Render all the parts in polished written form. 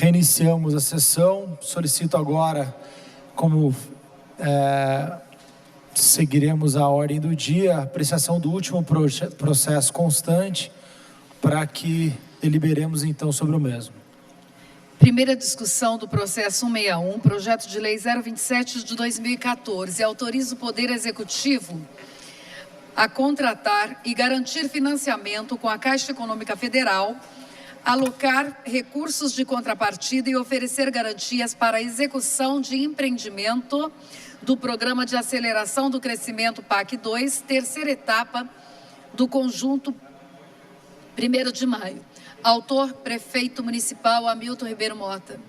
Reiniciamos a sessão. Solicito agora, como seguiremos a ordem do dia, a apreciação do último processo constante, para que deliberemos então sobre o mesmo. Primeira discussão do processo 161, projeto de lei 027 de 2014, autoriza o Poder Executivo a contratar e garantir financiamento com a Caixa Econômica Federal, alocar recursos de contrapartida e oferecer garantias para a execução de empreendimento do Programa de Aceleração do Crescimento PAC 2, terceira etapa do conjunto 1º de Maio. Autor, Prefeito Municipal Hamilton Ribeiro Mota.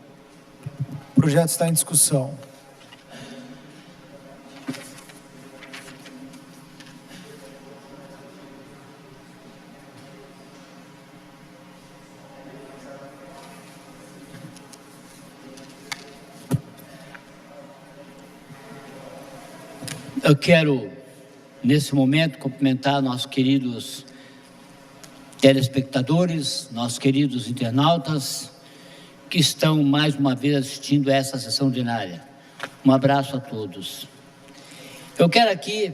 O projeto está em discussão. Eu quero, nesse momento, cumprimentar nossos queridos telespectadores, nossos queridos internautas, que estão mais uma vez assistindo a essa sessão ordinária. Um abraço a todos. Eu quero aqui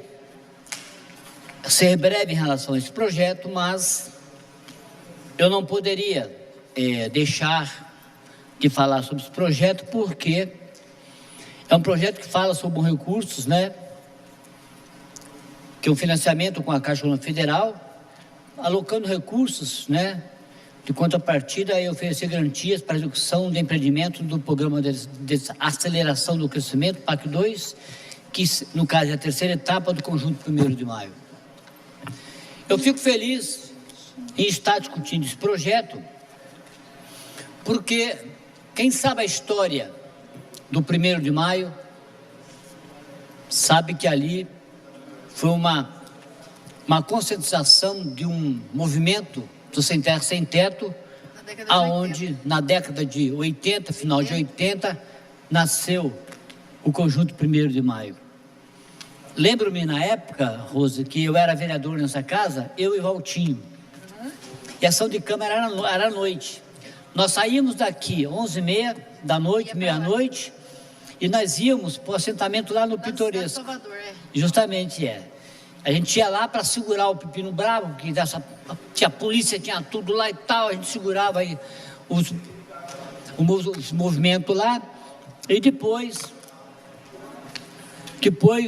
ser breve em relação a esse projeto, mas eu não poderia deixar de falar sobre esse projeto, porque é um projeto que fala sobre recursos, que é um financiamento com a Caixa Econômica Federal, alocando recursos, de contrapartida e oferecer garantias para a execução de empreendimento do Programa de Aceleração do Crescimento, PAC 2, que, no caso, é a terceira etapa do conjunto 1º de Maio. Eu fico feliz em estar discutindo esse projeto, porque quem sabe a história do 1º de Maio sabe que ali foi uma conscientização de um movimento do sem terra, sem teto, aonde na década de 80, final de 80, nasceu o conjunto 1º de Maio. Lembro-me na época, Rosa, que eu era vereador nessa casa, eu e Valtinho. E a ação de Câmara era à noite. Nós saímos daqui 11h30 da noite, meia-noite, e nós íamos para o assentamento lá no Pitoresco. Justamente, A gente ia lá para segurar o Pepino Bravo, que tinha polícia, tinha tudo lá e tal, a gente segurava aí os movimentos lá, e depois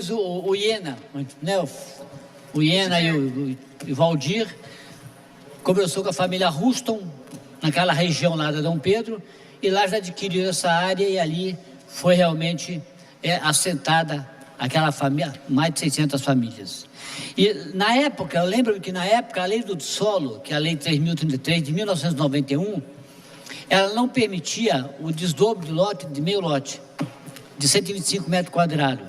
o Iena, o Iena e o Valdir conversou com a família Ruston, naquela região lá da Dom Pedro, e lá já adquiriu essa área, e ali foi realmente assentada aquela família, mais de 600 famílias. E na época, eu lembro que na época a lei do solo, que é a lei 3.033 de 1991, ela não permitia o desdobro de lote, de meio lote, de 125 metros quadrados.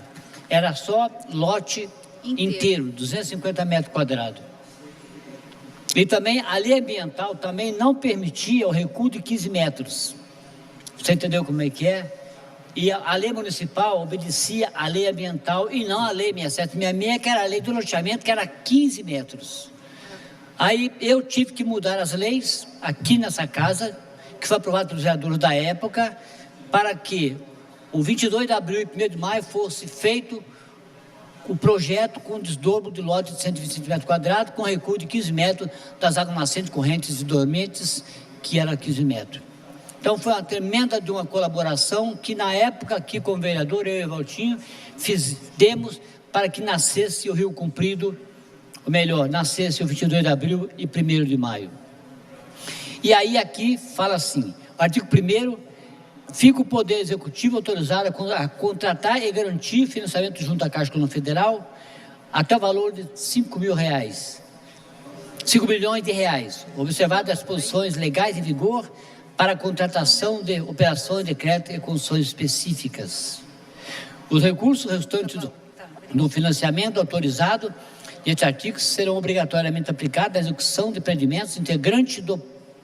Era só lote inteiro 250 metros quadrados. E também a lei ambiental também não permitia o recuo de 15 metros. Você entendeu como é que é? E a lei municipal obedecia à lei ambiental e não à lei 6766, que era a lei do loteamento, que era 15 metros. Aí eu tive que mudar as leis aqui nessa casa, que foi aprovado pelos vereadores da época, para que o 22 de abril e 1º de maio fosse feito o projeto com desdobro de lote de 125 metros quadrados, com recuo de 15 metros das águas nascentes, correntes e dormentes, que era 15 metros. Então, foi uma tremenda de uma colaboração que, na época, aqui com o vereador, eu e o Valtinho, fizemos para que nascesse o Rio Comprido, ou melhor, nascesse o 22 de abril e 1º de maio. E aí, aqui, fala assim, o artigo 1º, fica o Poder Executivo autorizado a contratar e garantir financiamento junto à Caixa Econômica Federal até o valor de R$5 milhões de reais, observadas as disposições legais em vigor para a contratação de operações, decreto e condições específicas. Os recursos restantes do financiamento autorizado neste artigo serão obrigatoriamente aplicados à execução de empreendimentos integrantes do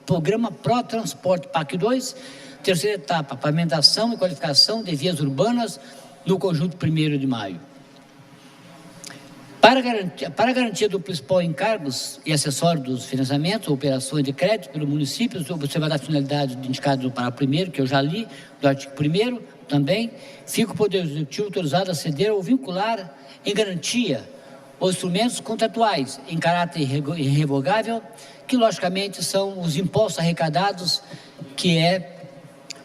Programa Pro Transporte PAC 2, terceira etapa, pavimentação e qualificação de vias urbanas no conjunto 1º de maio. Para a garantia do principal encargos e acessório dos financiamentos, operações de crédito pelo município, observada a finalidade indicada no parágrafo 1º, que eu já li, do artigo 1º também, fica o Poder Executivo autorizado a ceder ou vincular em garantia os instrumentos contratuais em caráter irrevogável, que logicamente são os impostos arrecadados, que é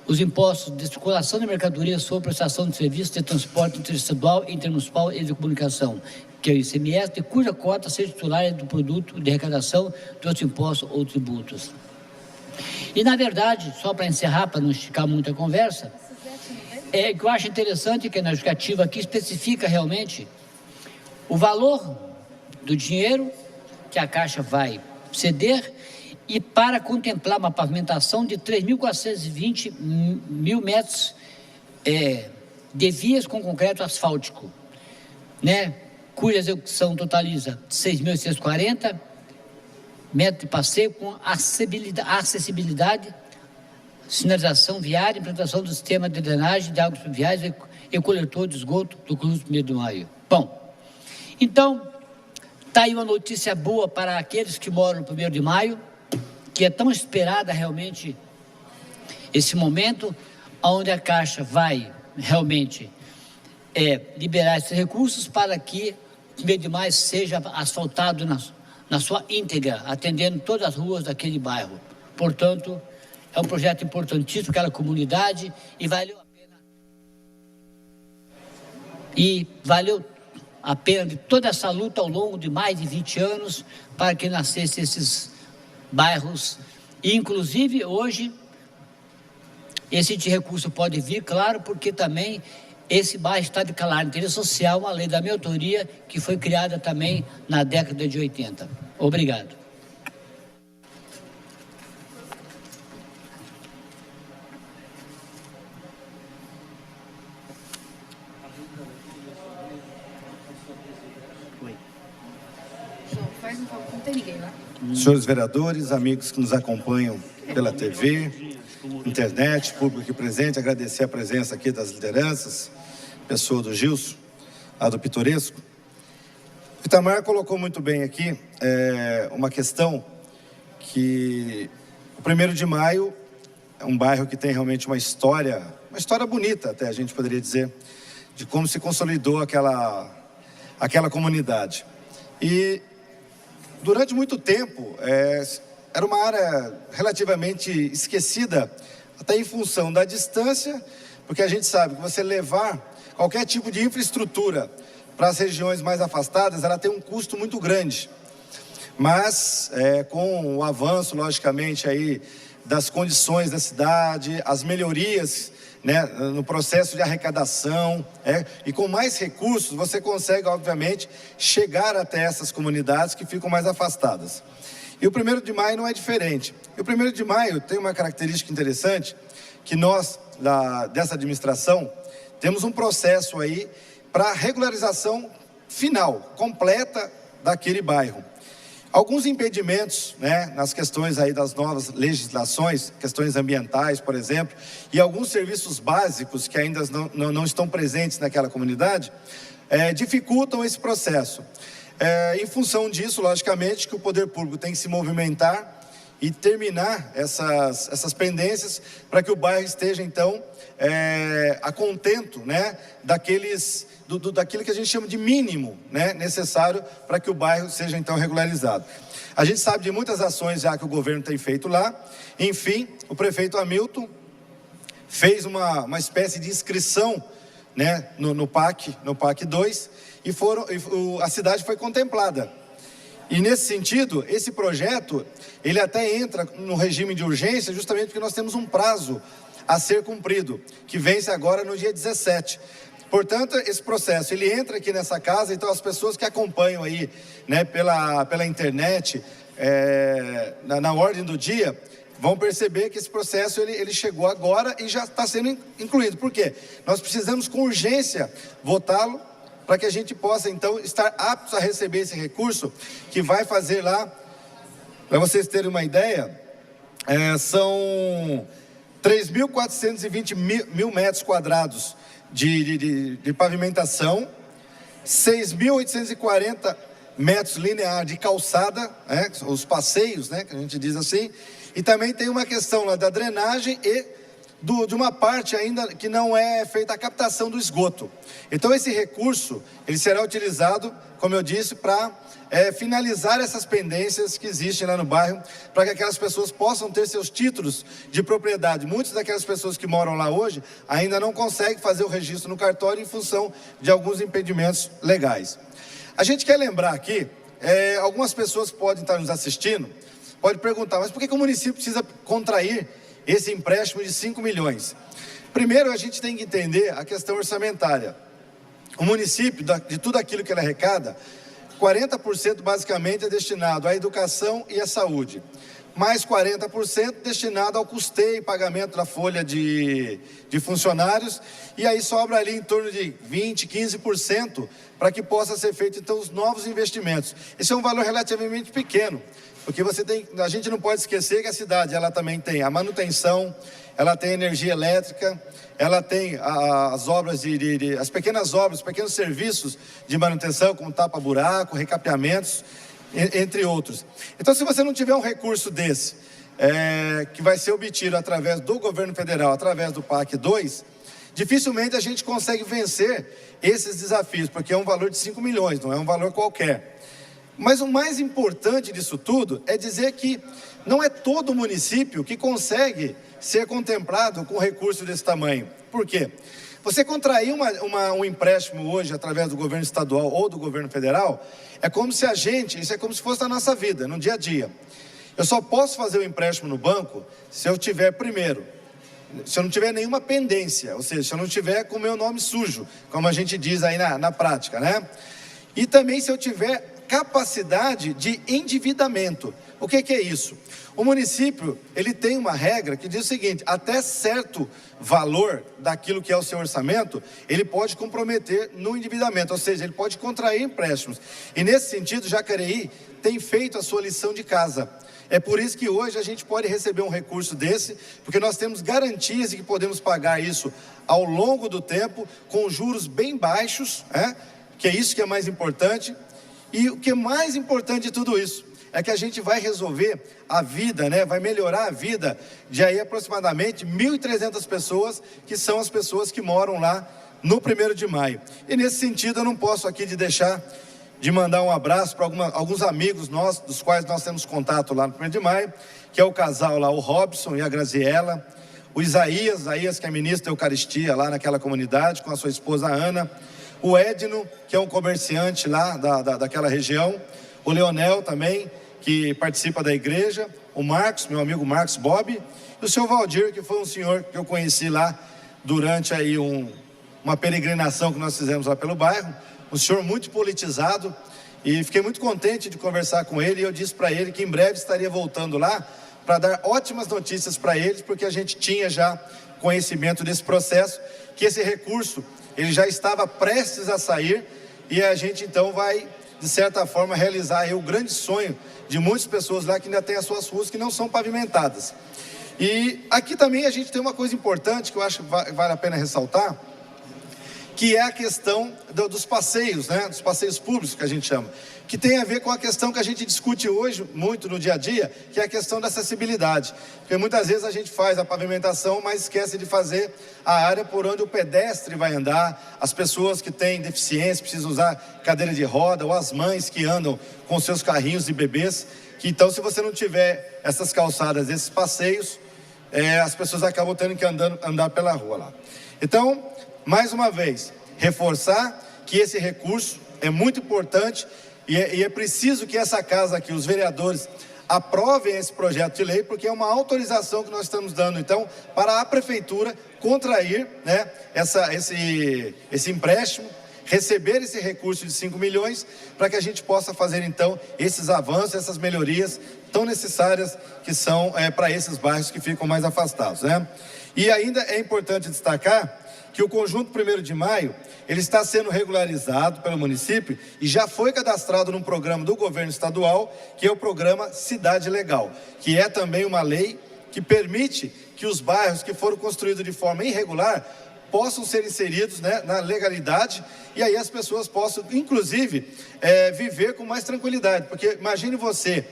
os impostos de circulação de mercadorias sobre prestação de serviços de transporte interestadual, intermunicipal e de comunicação, que é o ICMS, de cuja cota seja titular do produto de arrecadação de outros impostos ou tributos. E, na verdade, só para encerrar, para não esticar muito a conversa, que eu acho interessante que na justificativa aqui especifica realmente o valor do dinheiro que a Caixa vai ceder e para contemplar uma pavimentação de 3.420 mil metros de vias com concreto asfáltico, né? Cuja execução totaliza 6.640 metros de passeio com acessibilidade, sinalização viária, implantação do sistema de drenagem de águas pluviais e coletor de esgoto do Cruz 1º de Maio. Bom, então, está aí uma notícia boa para aqueles que moram no 1º de Maio, que é tão esperada realmente esse momento, onde a Caixa vai realmente liberar esses recursos para que o 1º de Maio seja asfaltado na sua íntegra, atendendo todas as ruas daquele bairro. Portanto, é um projeto importantíssimo para aquela comunidade e valeu a pena de toda essa luta ao longo de mais de 20 anos para que nascessem esses bairros. E, inclusive, hoje, esse recurso pode vir, claro, porque também esse bairro está declarado de interesse social, uma lei da minha autoria, que foi criada também na década de 80. Obrigado. Não tem ninguém lá. Senhores vereadores, amigos que nos acompanham pela TV, internet, público aqui presente, agradecer a presença aqui das lideranças, pessoa do Gilson, a do Pitoresco. O Itamar colocou muito bem aqui uma questão que o 1º de Maio é um bairro que tem realmente uma história bonita, até a gente poderia dizer, de como se consolidou aquela comunidade. E durante muito tempo, era uma área relativamente esquecida, até em função da distância, porque a gente sabe que você levar qualquer tipo de infraestrutura para as regiões mais afastadas, ela tem um custo muito grande. Mas, com o avanço, logicamente, aí, das condições da cidade, as melhorias, né, no processo de arrecadação, e com mais recursos você consegue, obviamente, chegar até essas comunidades que ficam mais afastadas. E o 1º de Maio não é diferente. E o 1º de Maio tem uma característica interessante, que nós, dessa administração, temos um processo aí para regularização final, completa daquele bairro. Alguns impedimentos, né, nas questões aí das novas legislações, questões ambientais, por exemplo, e alguns serviços básicos que ainda não estão presentes naquela comunidade, dificultam esse processo. Em função disso, logicamente, que o poder público tem que se movimentar e terminar essas pendências para que o bairro esteja, então, a contento, né, daquilo que a gente chama de mínimo, né, necessário para que o bairro seja, então, regularizado. A gente sabe de muitas ações já que o governo tem feito lá. Enfim, o prefeito Hamilton fez uma espécie de inscrição, né, no PAC 2, e a cidade foi contemplada. E nesse sentido, esse projeto, ele até entra no regime de urgência, justamente porque nós temos um prazo a ser cumprido, que vence agora no dia 17. Portanto, esse processo, ele entra aqui nessa casa, então as pessoas que acompanham aí, né, pela internet, na ordem do dia, vão perceber que esse processo, ele chegou agora e já está sendo incluído. Por quê? Nós precisamos com urgência votá-lo, para que a gente possa, então, estar aptos a receber esse recurso, que vai fazer lá, para vocês terem uma ideia, são 3.420 mil metros quadrados de pavimentação, 6.840 metros lineares de calçada, os passeios, que a gente diz assim, e também tem uma questão lá da drenagem e de uma parte ainda que não é feita a captação do esgoto. Então esse recurso, ele será utilizado, como eu disse, para finalizar essas pendências que existem lá no bairro, para que aquelas pessoas possam ter seus títulos de propriedade. Muitas daquelas pessoas que moram lá hoje ainda não conseguem fazer o registro no cartório em função de alguns impedimentos legais. A gente quer lembrar aqui, algumas pessoas que podem estar nos assistindo, podem perguntar, mas por que o município precisa contrair esse empréstimo de 5 milhões? Primeiro, a gente tem que entender a questão orçamentária. O município, de tudo aquilo que ele arrecada, 40% basicamente é destinado à educação e à saúde, mais 40% destinado ao custeio e pagamento da folha de funcionários, e aí sobra ali em torno de 20%, 15% para que possa ser feito então os novos investimentos. Esse é um valor relativamente pequeno, porque a gente não pode esquecer que a cidade ela também tem a manutenção, ela tem energia elétrica, ela tem as obras as pequenas obras, pequenos serviços de manutenção, como tapa-buraco, recapeamentos, entre outros. Então, se você não tiver um recurso desse, que vai ser obtido através do governo federal, através do PAC 2, dificilmente a gente consegue vencer esses desafios, porque é um valor de 5 milhões, não é um valor qualquer. Mas o mais importante disso tudo é dizer que não é todo município que consegue ser contemplado com recurso desse tamanho. Por quê? Você contrair um empréstimo hoje através do governo estadual ou do governo federal, isso é como se fosse a nossa vida, no dia a dia. Eu só posso fazer o empréstimo no banco se eu tiver se eu não tiver nenhuma pendência, ou seja, se eu não tiver com o meu nome sujo, como a gente diz aí na prática, E também se eu tiver capacidade de endividamento. O que é isso? O município, ele tem uma regra que diz o seguinte: até certo valor daquilo que é o seu orçamento, ele pode comprometer no endividamento, ou seja, ele pode contrair empréstimos. E nesse sentido, Jacareí tem feito a sua lição de casa. É por isso que hoje a gente pode receber um recurso desse, porque nós temos garantias de que podemos pagar isso ao longo do tempo, com juros bem baixos, que é isso que é mais importante. E o que é mais importante de tudo isso é que a gente vai resolver a vida, vai melhorar a vida de aí aproximadamente 1.300 pessoas, que são as pessoas que moram lá no 1º de maio. E nesse sentido eu não posso aqui deixar de mandar um abraço para alguns amigos nossos, dos quais nós temos contato lá no 1º de maio, que é o casal lá, o Robson e a Graziela, o Isaías que é ministro da Eucaristia lá naquela comunidade, com a sua esposa Ana, o Edno, que é um comerciante lá daquela região, o Leonel também, que participa da igreja, o Marcos, meu amigo Marcos Bob, e o seu Valdir, que foi um senhor que eu conheci lá durante aí uma peregrinação que nós fizemos lá pelo bairro, um senhor muito politizado, e fiquei muito contente de conversar com ele, e eu disse para ele que em breve estaria voltando lá para dar ótimas notícias para eles, porque a gente tinha já conhecimento desse processo, que esse recurso ele já estava prestes a sair, e a gente então vai, de certa forma, realizar aí o grande sonho de muitas pessoas lá que ainda tem as suas ruas que não são pavimentadas. E aqui também a gente tem uma coisa importante que eu acho que vale a pena ressaltar, que é a questão dos passeios, dos passeios públicos que a gente chama, que tem a ver com a questão que a gente discute hoje muito no dia a dia, que é a questão da acessibilidade, porque muitas vezes a gente faz a pavimentação, mas esquece de fazer a área por onde o pedestre vai andar, as pessoas que têm deficiência, precisam usar cadeira de roda, ou as mães que andam com seus carrinhos de bebês, que então se você não tiver essas calçadas, esses passeios, as pessoas acabam tendo que andar pela rua lá. Então, mais uma vez, reforçar que esse recurso é muito importante e é preciso que essa casa aqui, os vereadores, aprovem esse projeto de lei, porque é uma autorização que nós estamos dando, então, para a prefeitura contrair esse empréstimo, receber esse recurso de 5 milhões, para que a gente possa fazer, então, esses avanços, essas melhorias tão necessárias que são para esses bairros que ficam mais afastados, E ainda é importante destacar que o conjunto 1º de maio, ele está sendo regularizado pelo município e já foi cadastrado num programa do governo estadual, que é o programa Cidade Legal, que é também uma lei que permite que os bairros que foram construídos de forma irregular possam ser inseridos, né, na legalidade, e aí as pessoas possam, inclusive, viver com mais tranquilidade. Porque imagine você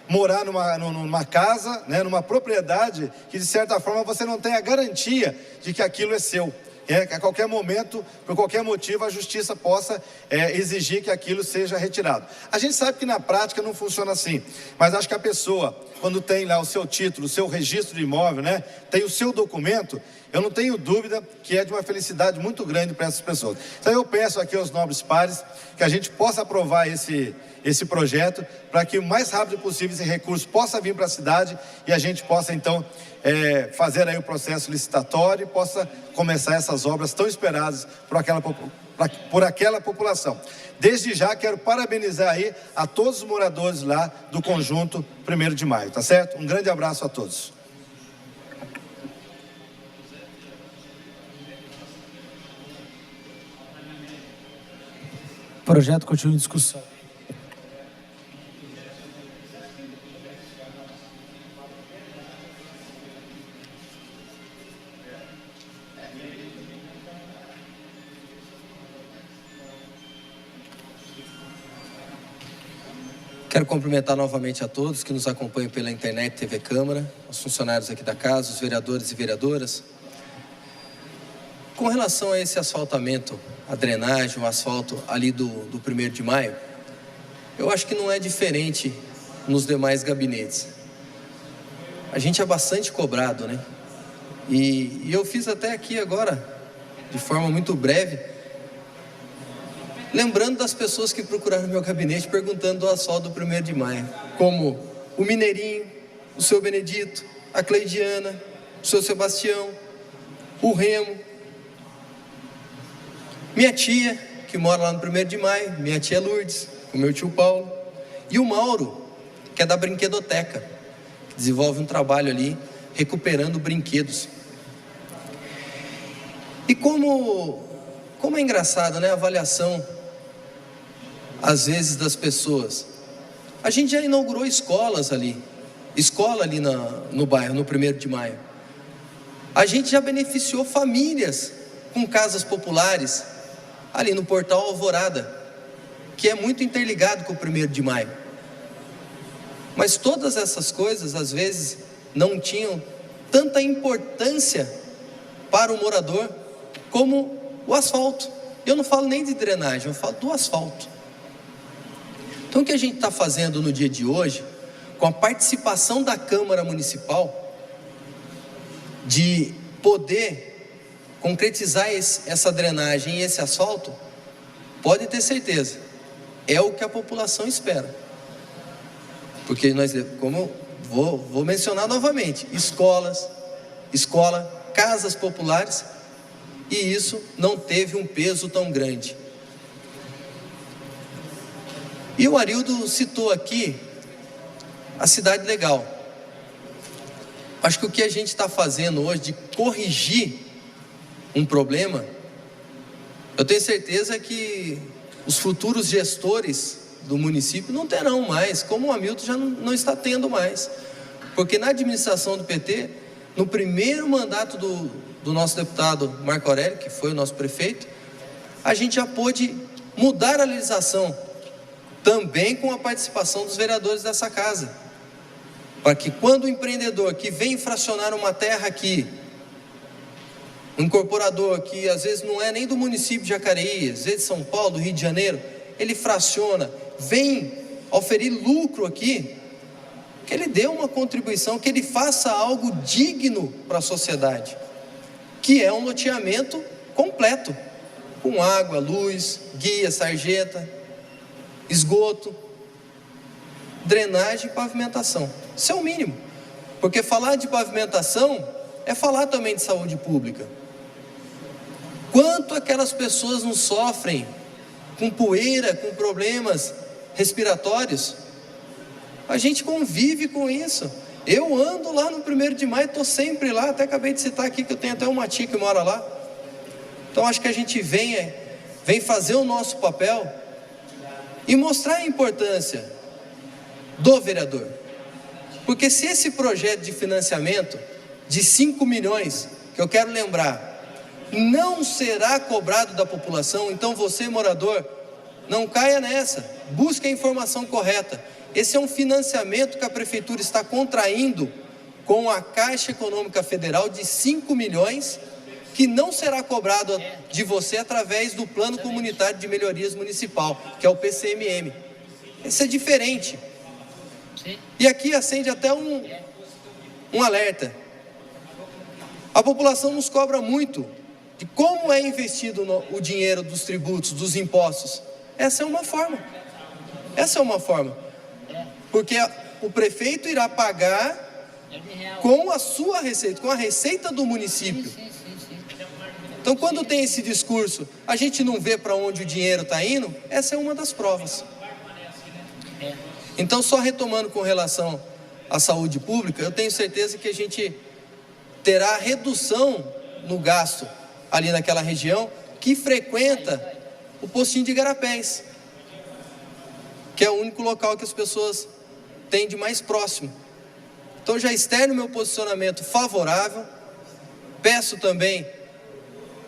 morar numa casa, né, numa propriedade que, de certa forma, você não tem a garantia de que aquilo é seu. Que a qualquer momento, por qualquer motivo, a justiça possa exigir que aquilo seja retirado. A gente sabe que na prática não funciona assim, mas acho que a pessoa, quando tem lá o seu título, o seu registro de imóvel, né, tem o seu documento, eu não tenho dúvida que é de uma felicidade muito grande para essas pessoas. Então eu peço aqui aos nobres pares que a gente possa aprovar esse projeto, para que o mais rápido possível esse recurso possa vir para a cidade e a gente possa então fazer aí o processo licitatório e possa começar essas obras tão esperadas por aquela população. Desde já quero parabenizar aí a todos os moradores lá do conjunto 1º de Maio, tá certo? Um grande abraço a todos. O projeto continua em discussão. Quero cumprimentar novamente a todos que nos acompanham pela internet, TV Câmara, os funcionários aqui da casa, os vereadores e vereadoras. Com relação a esse asfaltamento, a drenagem, o asfalto ali do 1º de Maio, eu acho que não é diferente nos demais gabinetes. A gente é bastante cobrado, né? E eu fiz até aqui agora, de forma muito breve, lembrando das pessoas que procuraram meu gabinete perguntando do asfalto do 1º de Maio, como o Mineirinho, o seu Benedito, a Cleidiana, o seu Sebastião, o Remo, minha tia, que mora lá no 1º de Maio, minha tia Lourdes, o meu tio Paulo, e o Mauro, que é da Brinquedoteca, que desenvolve um trabalho ali, recuperando brinquedos. E como é engraçado, né, a avaliação, às vezes, das pessoas. A gente já inaugurou escola ali no bairro, no 1º de Maio. A gente já beneficiou famílias com casas populares, ali no Portal Alvorada, que é muito interligado com o 1º de Maio. Mas todas essas coisas, às vezes, não tinham tanta importância para o morador como o asfalto. Eu não falo nem de drenagem, eu falo do asfalto. Então o que a gente está fazendo no dia de hoje, com a participação da Câmara Municipal, de poder concretizar essa drenagem e esse asfalto, pode ter certeza, é o que a população espera. Porque nós, como eu vou mencionar novamente, escola, casas populares, e isso não teve um peso tão grande. E o Arildo citou aqui a Cidade Legal. Acho que o que a gente está fazendo hoje de corrigir um problema, eu tenho certeza que os futuros gestores do município não terão mais, como o Hamilton já não está tendo mais. Porque na administração do PT, no primeiro mandato do nosso deputado Marco Aurélio, que foi o nosso prefeito, a gente já pôde mudar a legislação, também com a participação dos vereadores dessa casa, para que quando o empreendedor que vem fracionar uma terra aqui, um incorporador que às vezes não é nem do município de Jacareí, às vezes de São Paulo, do Rio de Janeiro, ele fraciona, vem oferir lucro aqui, que ele dê uma contribuição, que ele faça algo digno para a sociedade, que é um loteamento completo, com água, luz, guia, sarjeta, esgoto, drenagem e pavimentação. Isso é o mínimo, porque falar de pavimentação é falar também de saúde pública. Quanto aquelas pessoas não sofrem com poeira, com problemas respiratórios? A gente convive com isso. Eu ando lá no 1º de Maio, estou sempre lá, até acabei de citar aqui que eu tenho até uma tia que mora lá. Então acho que a gente vem fazer o nosso papel e mostrar a importância do vereador. Porque se esse projeto de financiamento de 5 milhões, que eu quero lembrar, não será cobrado da população. Então você, morador, não caia nessa, busque a informação correta. Esse é um financiamento que a Prefeitura está contraindo com a Caixa Econômica Federal de 5 milhões, que não será cobrado de você através do Plano Comunitário de Melhorias Municipal, que é o PCMM. Isso é diferente. E aqui acende até um alerta. A população nos cobra muito de como é investido o dinheiro dos tributos, dos impostos. Essa é uma forma. Essa é uma forma. Porque o prefeito irá pagar com a sua receita, com a receita do município. Então, quando tem esse discurso, a gente não vê para onde o dinheiro está indo, essa é uma das provas. Então, só retomando com relação à saúde pública, eu tenho certeza que a gente terá redução no gasto ali naquela região que frequenta o postinho de Igarapés, que é o único local que as pessoas têm de mais próximo. Então, já externo meu posicionamento favorável, peço também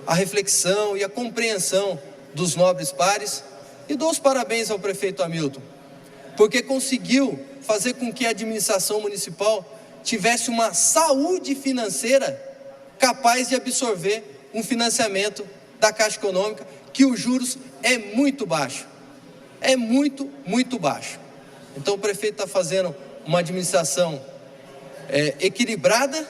a reflexão e a compreensão dos nobres pares e dou os parabéns ao prefeito Hamilton, porque conseguiu fazer com que a administração municipal tivesse uma saúde financeira capaz de absorver um financiamento da Caixa Econômica, que os juros é muito baixo, é muito, muito baixo. Então o prefeito está fazendo uma administração equilibrada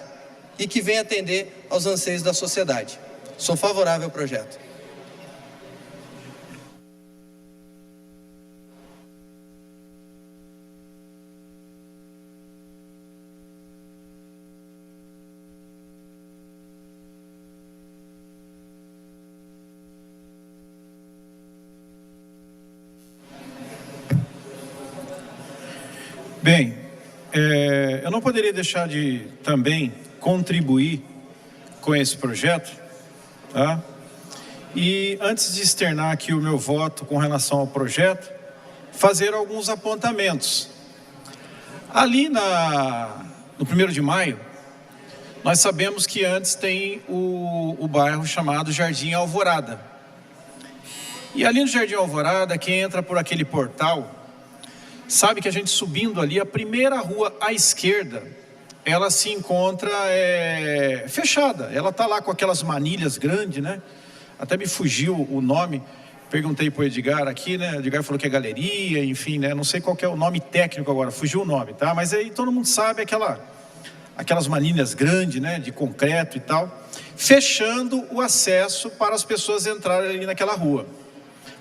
e que vem atender aos anseios da sociedade. Sou favorável ao projeto. Bem, eu não poderia deixar de também contribuir com esse projeto, tá? E antes de externar aqui o meu voto com relação ao projeto, fazer alguns apontamentos. Ali no 1º de maio, nós sabemos que antes tem o bairro chamado Jardim Alvorada. E ali no Jardim Alvorada, quem entra por aquele portal, sabe que a gente subindo ali, a primeira rua à esquerda, ela se encontra fechada. Ela está lá com aquelas manilhas grandes, né? Até me fugiu o nome. Perguntei para o Edgar aqui, né? O Edgar falou que é galeria, enfim, né? Não sei qual que é o nome técnico agora, fugiu o nome, tá? Mas aí todo mundo sabe aquelas manilhas grandes, né? De concreto e tal, fechando o acesso para as pessoas entrarem ali naquela rua.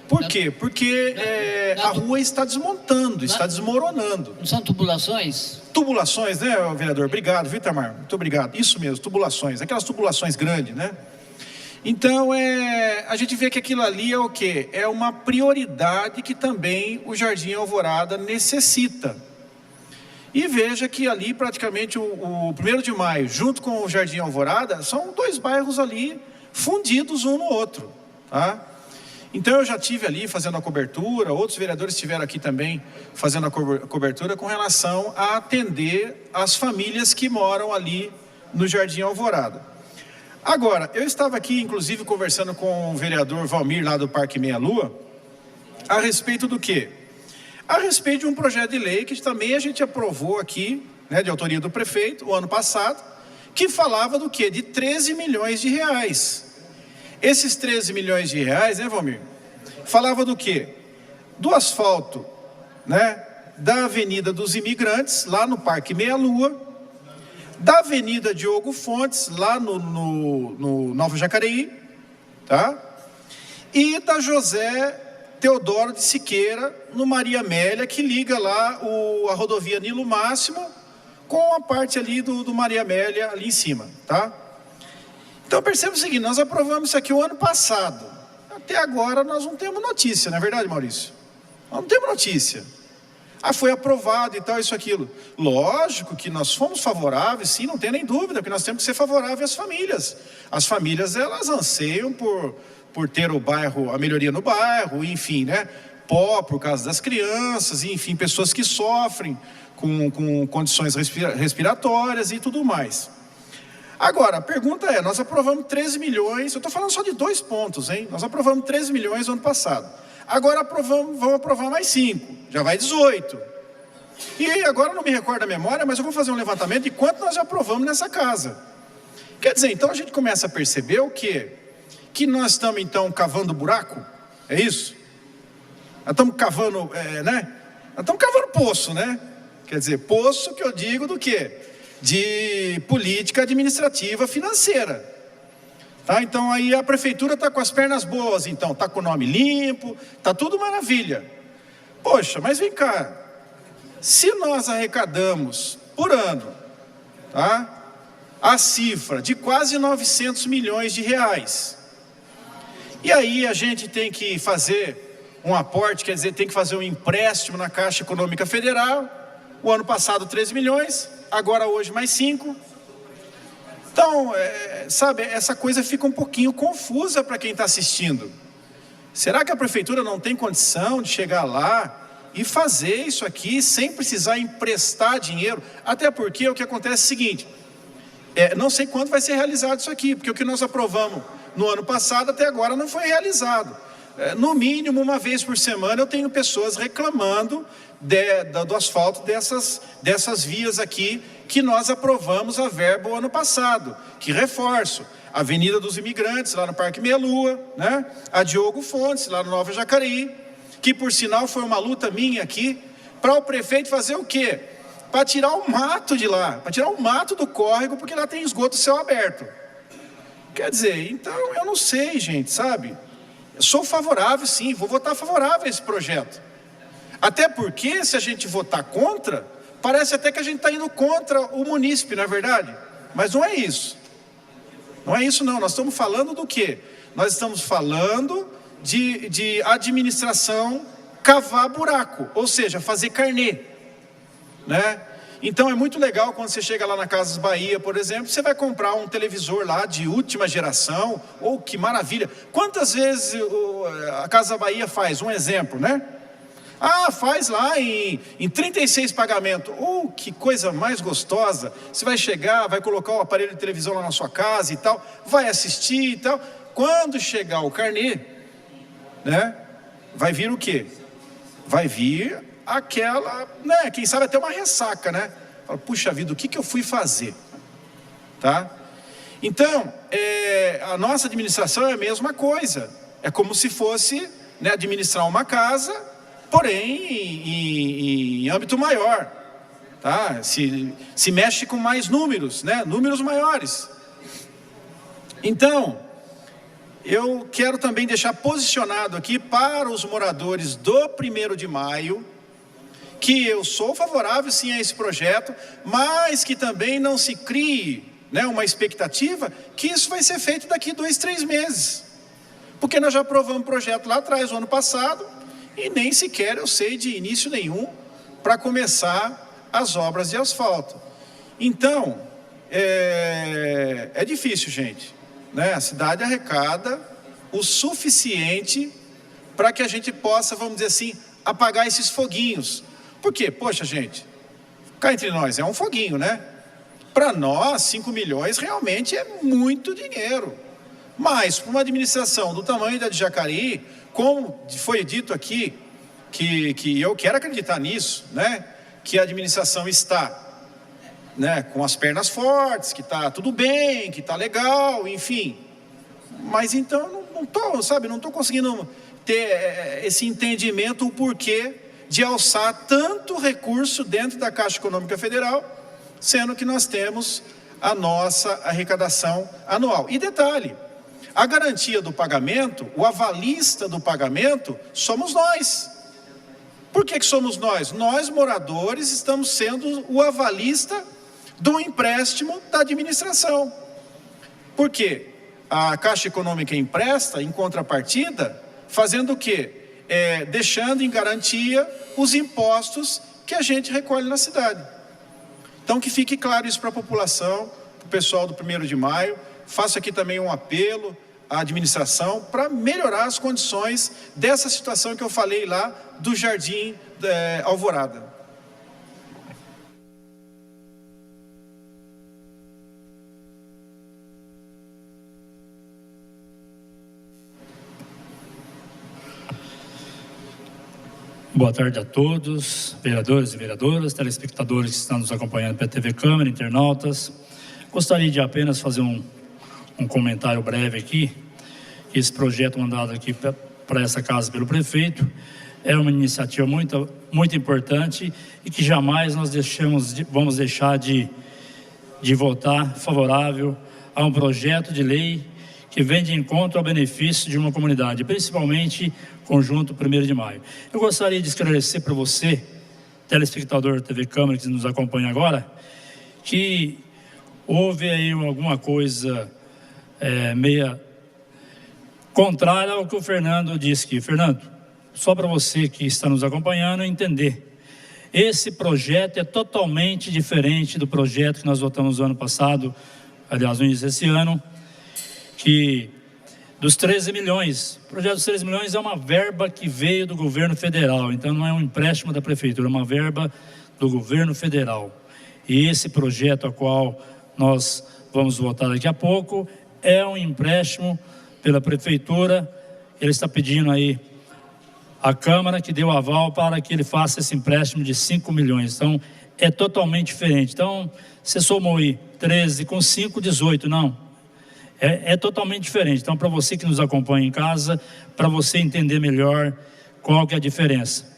Por quê? Porque a rua está desmontando, está desmoronando. Não são tubulações? Tubulações, né, vereador? Obrigado, viu, Itamar? Muito obrigado. Isso mesmo, tubulações. Aquelas tubulações grandes, né? Então, a gente vê que aquilo ali é o quê? É uma prioridade que também o Jardim Alvorada necessita. E veja que ali, praticamente, o 1º de maio, junto com o Jardim Alvorada, são 2 bairros ali fundidos um no outro, tá? Então eu já estive ali fazendo a cobertura, outros vereadores estiveram aqui também fazendo a cobertura com relação a atender as famílias que moram ali no Jardim Alvorada. Agora, eu estava aqui inclusive conversando com o vereador Valmir lá do Parque Meia Lua, a respeito do quê? A respeito de um projeto de lei que também a gente aprovou aqui, né, de autoria do prefeito, o ano passado, que falava do quê? De 13 milhões de reais. Esses 13 milhões de reais, né, Valmir? Falava do quê? Do asfalto, né? Da Avenida dos Imigrantes, lá no Parque Meia Lua, da Avenida Diogo Fontes, lá no Nova Jacareí, tá? E da José Teodoro de Siqueira, no Maria Amélia, que liga lá a rodovia Nilo Máximo com a parte ali do Maria Amélia ali em cima, tá? Então perceba o seguinte, nós aprovamos isso aqui o ano passado. Até agora nós não temos notícia, não é verdade, Maurício? Nós não temos notícia. Foi aprovado e tal, isso, aquilo. Lógico que nós fomos favoráveis, sim, não tem nem dúvida, porque nós temos que ser favoráveis às famílias. As famílias, elas anseiam por ter o bairro, a melhoria no bairro, enfim, né? Por causa das crianças, enfim, pessoas que sofrem com condições respiratórias e tudo mais. Agora, a pergunta é, nós aprovamos 13 milhões, eu estou falando só de 2 pontos, hein? Nós aprovamos 13 milhões no ano passado. Agora vamos aprovar mais 5, já vai 18. E agora não me recordo a memória, mas eu vou fazer um levantamento de quanto nós já aprovamos nessa casa. Quer dizer, então a gente começa a perceber o quê? Que nós estamos então cavando buraco, é isso? Nós estamos cavando, né? Nós estamos cavando poço, né? Quer dizer, poço que eu digo do quê? De política administrativa financeira. Tá? Então aí a prefeitura está com as pernas boas, então, está com o nome limpo, está tudo maravilha. Poxa, mas vem cá, se nós arrecadamos por ano, tá? A cifra de quase 900 milhões de reais, e aí a gente tem que fazer um aporte, quer dizer, tem que fazer um empréstimo na Caixa Econômica Federal, o ano passado 13 milhões, agora hoje mais 5. Então, sabe, essa coisa fica um pouquinho confusa para quem está assistindo. Será que a prefeitura não tem condição de chegar lá e fazer isso aqui sem precisar emprestar dinheiro? Até porque o que acontece é o seguinte, não sei quando vai ser realizado isso aqui, porque o que nós aprovamos no ano passado até agora não foi realizado. No mínimo, uma vez por semana, eu tenho pessoas reclamando do asfalto dessas vias aqui, que nós aprovamos a verba o ano passado, que reforço, a Avenida dos Imigrantes, lá no Parque Meia Lua, né? A Diogo Fontes, lá no Nova Jacareí, que por sinal foi uma luta minha aqui, para o prefeito fazer o quê? Para tirar o mato de lá, para tirar o mato do córrego, porque lá tem esgoto céu aberto. Quer dizer, então eu não sei, gente, sabe? Eu sou favorável, sim, vou votar favorável a esse projeto. Até porque, se a gente votar contra, parece até que a gente está indo contra o munícipe, não é verdade? Mas não é isso. Não é isso não, nós estamos falando do quê? Nós estamos falando de administração cavar buraco, ou seja, fazer carnê, né? Então é muito legal quando você chega lá na Casas Bahia, por exemplo, você vai comprar um televisor lá de última geração, ou que maravilha. Quantas vezes a Casa Bahia faz? Um exemplo, né? Ah, faz lá em 36 pagamentos. Que coisa mais gostosa. Você vai chegar, vai colocar o aparelho de televisão lá na sua casa e tal, vai assistir e tal. Quando chegar o carnê, né? Vai vir o quê? Vai vir aquela, né? Quem sabe até uma ressaca, né? Fala, puxa vida, o que eu fui fazer? Tá? Então, a nossa administração é a mesma coisa. É como se fosse, né, administrar uma casa, porém em âmbito maior, tá? Se mexe com mais números, né? Números maiores. Então, eu quero também deixar posicionado aqui para os moradores do 1º de maio, que eu sou favorável sim a esse projeto, mas que também não se crie, né, uma expectativa que isso vai ser feito daqui 2, 3 meses. Porque nós já aprovamos o projeto lá atrás, o ano passado, e nem sequer eu sei de início nenhum para começar as obras de asfalto. Então, é difícil, gente, né? A cidade arrecada o suficiente para que a gente possa, vamos dizer assim, apagar esses foguinhos. Por quê? Poxa, gente, cá entre nós, é um foguinho, né? Para nós, 5 milhões realmente é muito dinheiro. Mas, para uma administração do tamanho da de Jacareí, como foi dito aqui, que eu quero acreditar nisso, né? Que a administração está, né, com as pernas fortes, que está tudo bem, que está legal, enfim. Mas então, não estou conseguindo ter esse entendimento, o porquê de alçar tanto recurso dentro da Caixa Econômica Federal, sendo que nós temos a nossa arrecadação anual. E detalhe, a garantia do pagamento, o avalista do pagamento, somos nós. Por que somos nós? Nós, moradores, estamos sendo o avalista do empréstimo da administração. Por quê? A Caixa Econômica empresta, em contrapartida, fazendo o quê? Deixando em garantia os impostos que a gente recolhe na cidade. Então, que fique claro isso para a população, para o pessoal do 1º de maio. Faço aqui também um apelo à administração para melhorar as condições dessa situação que eu falei lá do Jardim Alvorada. Boa tarde a todos, vereadores e vereadoras, telespectadores que estão nos acompanhando pela TV Câmara, internautas. Gostaria de apenas fazer um comentário breve aqui. Esse projeto mandado aqui para essa casa pelo prefeito é uma iniciativa muito, muito importante e que jamais nós vamos deixar de votar favorável a um projeto de lei que vem de encontro ao benefício de uma comunidade, principalmente Conjunto 1º de Maio. Eu gostaria de esclarecer para você, telespectador da TV Câmara que nos acompanha agora, que houve aí alguma coisa meia contrária ao que o Fernando disse aqui. Fernando, só para você que está nos acompanhando entender, esse projeto é totalmente diferente do projeto que nós votamos no ano passado, aliás, no início desse ano, que dos 13 milhões, o projeto dos 13 milhões é uma verba que veio do governo federal, então não é um empréstimo da prefeitura, é uma verba do governo federal. E esse projeto a qual nós vamos votar daqui a pouco é um empréstimo pela prefeitura. Ele está pedindo aí a Câmara que deu aval para que ele faça esse empréstimo de 5 milhões. Então, é totalmente diferente. Então, você somou aí 13 com 5, 18, não. É totalmente diferente. Então, para você que nos acompanha em casa, para você entender melhor qual que é a diferença.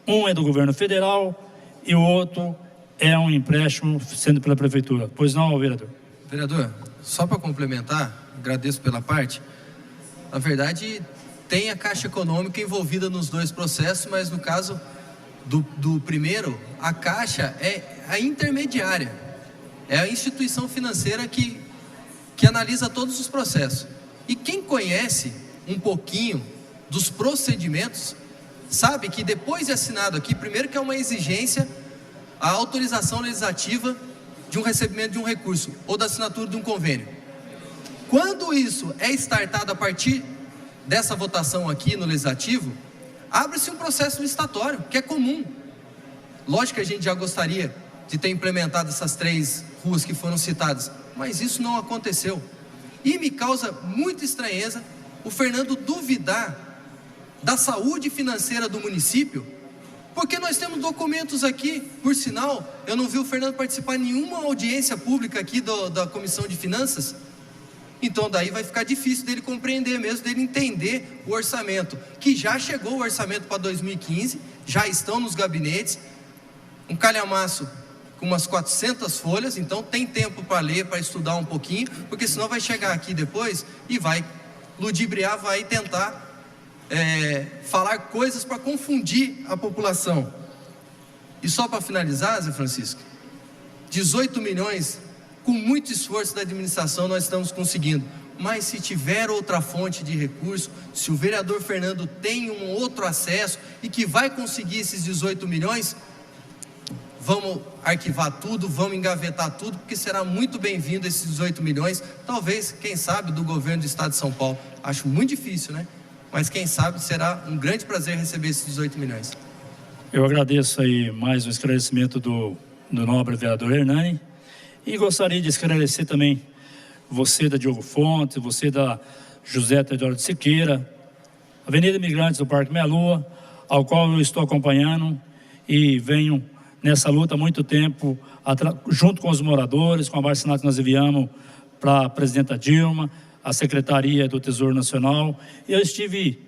Um é do governo federal e o outro é um empréstimo sendo pela prefeitura. Pois não, vereador? Vereador, só para complementar, agradeço pela parte. Na verdade, tem a Caixa Econômica envolvida nos dois processos, mas no caso do primeiro, a Caixa é a intermediária, é a instituição financeira que analisa todos os processos. E quem conhece um pouquinho dos procedimentos, sabe que depois de assinado aqui, primeiro que é uma exigência a autorização legislativa de um recebimento de um recurso ou da assinatura de um convênio. Quando isso é startado a partir dessa votação aqui no Legislativo, abre-se um processo licitatório, que é comum. Lógico que a gente já gostaria de ter implementado essas 3 ruas que foram citadas, mas isso não aconteceu. E me causa muita estranheza o Fernando duvidar da saúde financeira do município, porque nós temos documentos aqui, por sinal, eu não vi o Fernando participar de nenhuma audiência pública aqui da Comissão de Finanças, então daí vai ficar difícil dele compreender mesmo, dele entender o orçamento, que já chegou o orçamento para 2015, já estão nos gabinetes, um calhamaço com umas 400 folhas, então tem tempo para ler, para estudar um pouquinho, porque senão vai chegar aqui depois e vai ludibriar, vai tentar falar coisas para confundir a população. E só para finalizar, Zé Francisco, 18 milhões, com muito esforço da administração nós estamos conseguindo, mas se tiver outra fonte de recurso, se o vereador Fernando tem um outro acesso e que vai conseguir esses 18 milhões, vamos arquivar tudo, vamos engavetar tudo, porque será muito bem-vindo esses 18 milhões, talvez, quem sabe, do governo do estado de São Paulo. Acho muito difícil, né? Mas quem sabe será um grande prazer receber esses 18 milhões. Eu agradeço aí mais um esclarecimento do nobre vereador Hernani e gostaria de esclarecer também você da Diogo Fonte, você da José Teodoro de Siqueira, Avenida Imigrantes do Parque Meia Lua, ao qual eu estou acompanhando e venho nessa luta há muito tempo, junto com os moradores, com a abaixo-assinado que nós enviamos para a presidenta Dilma, a Secretaria do Tesouro Nacional. E eu estive,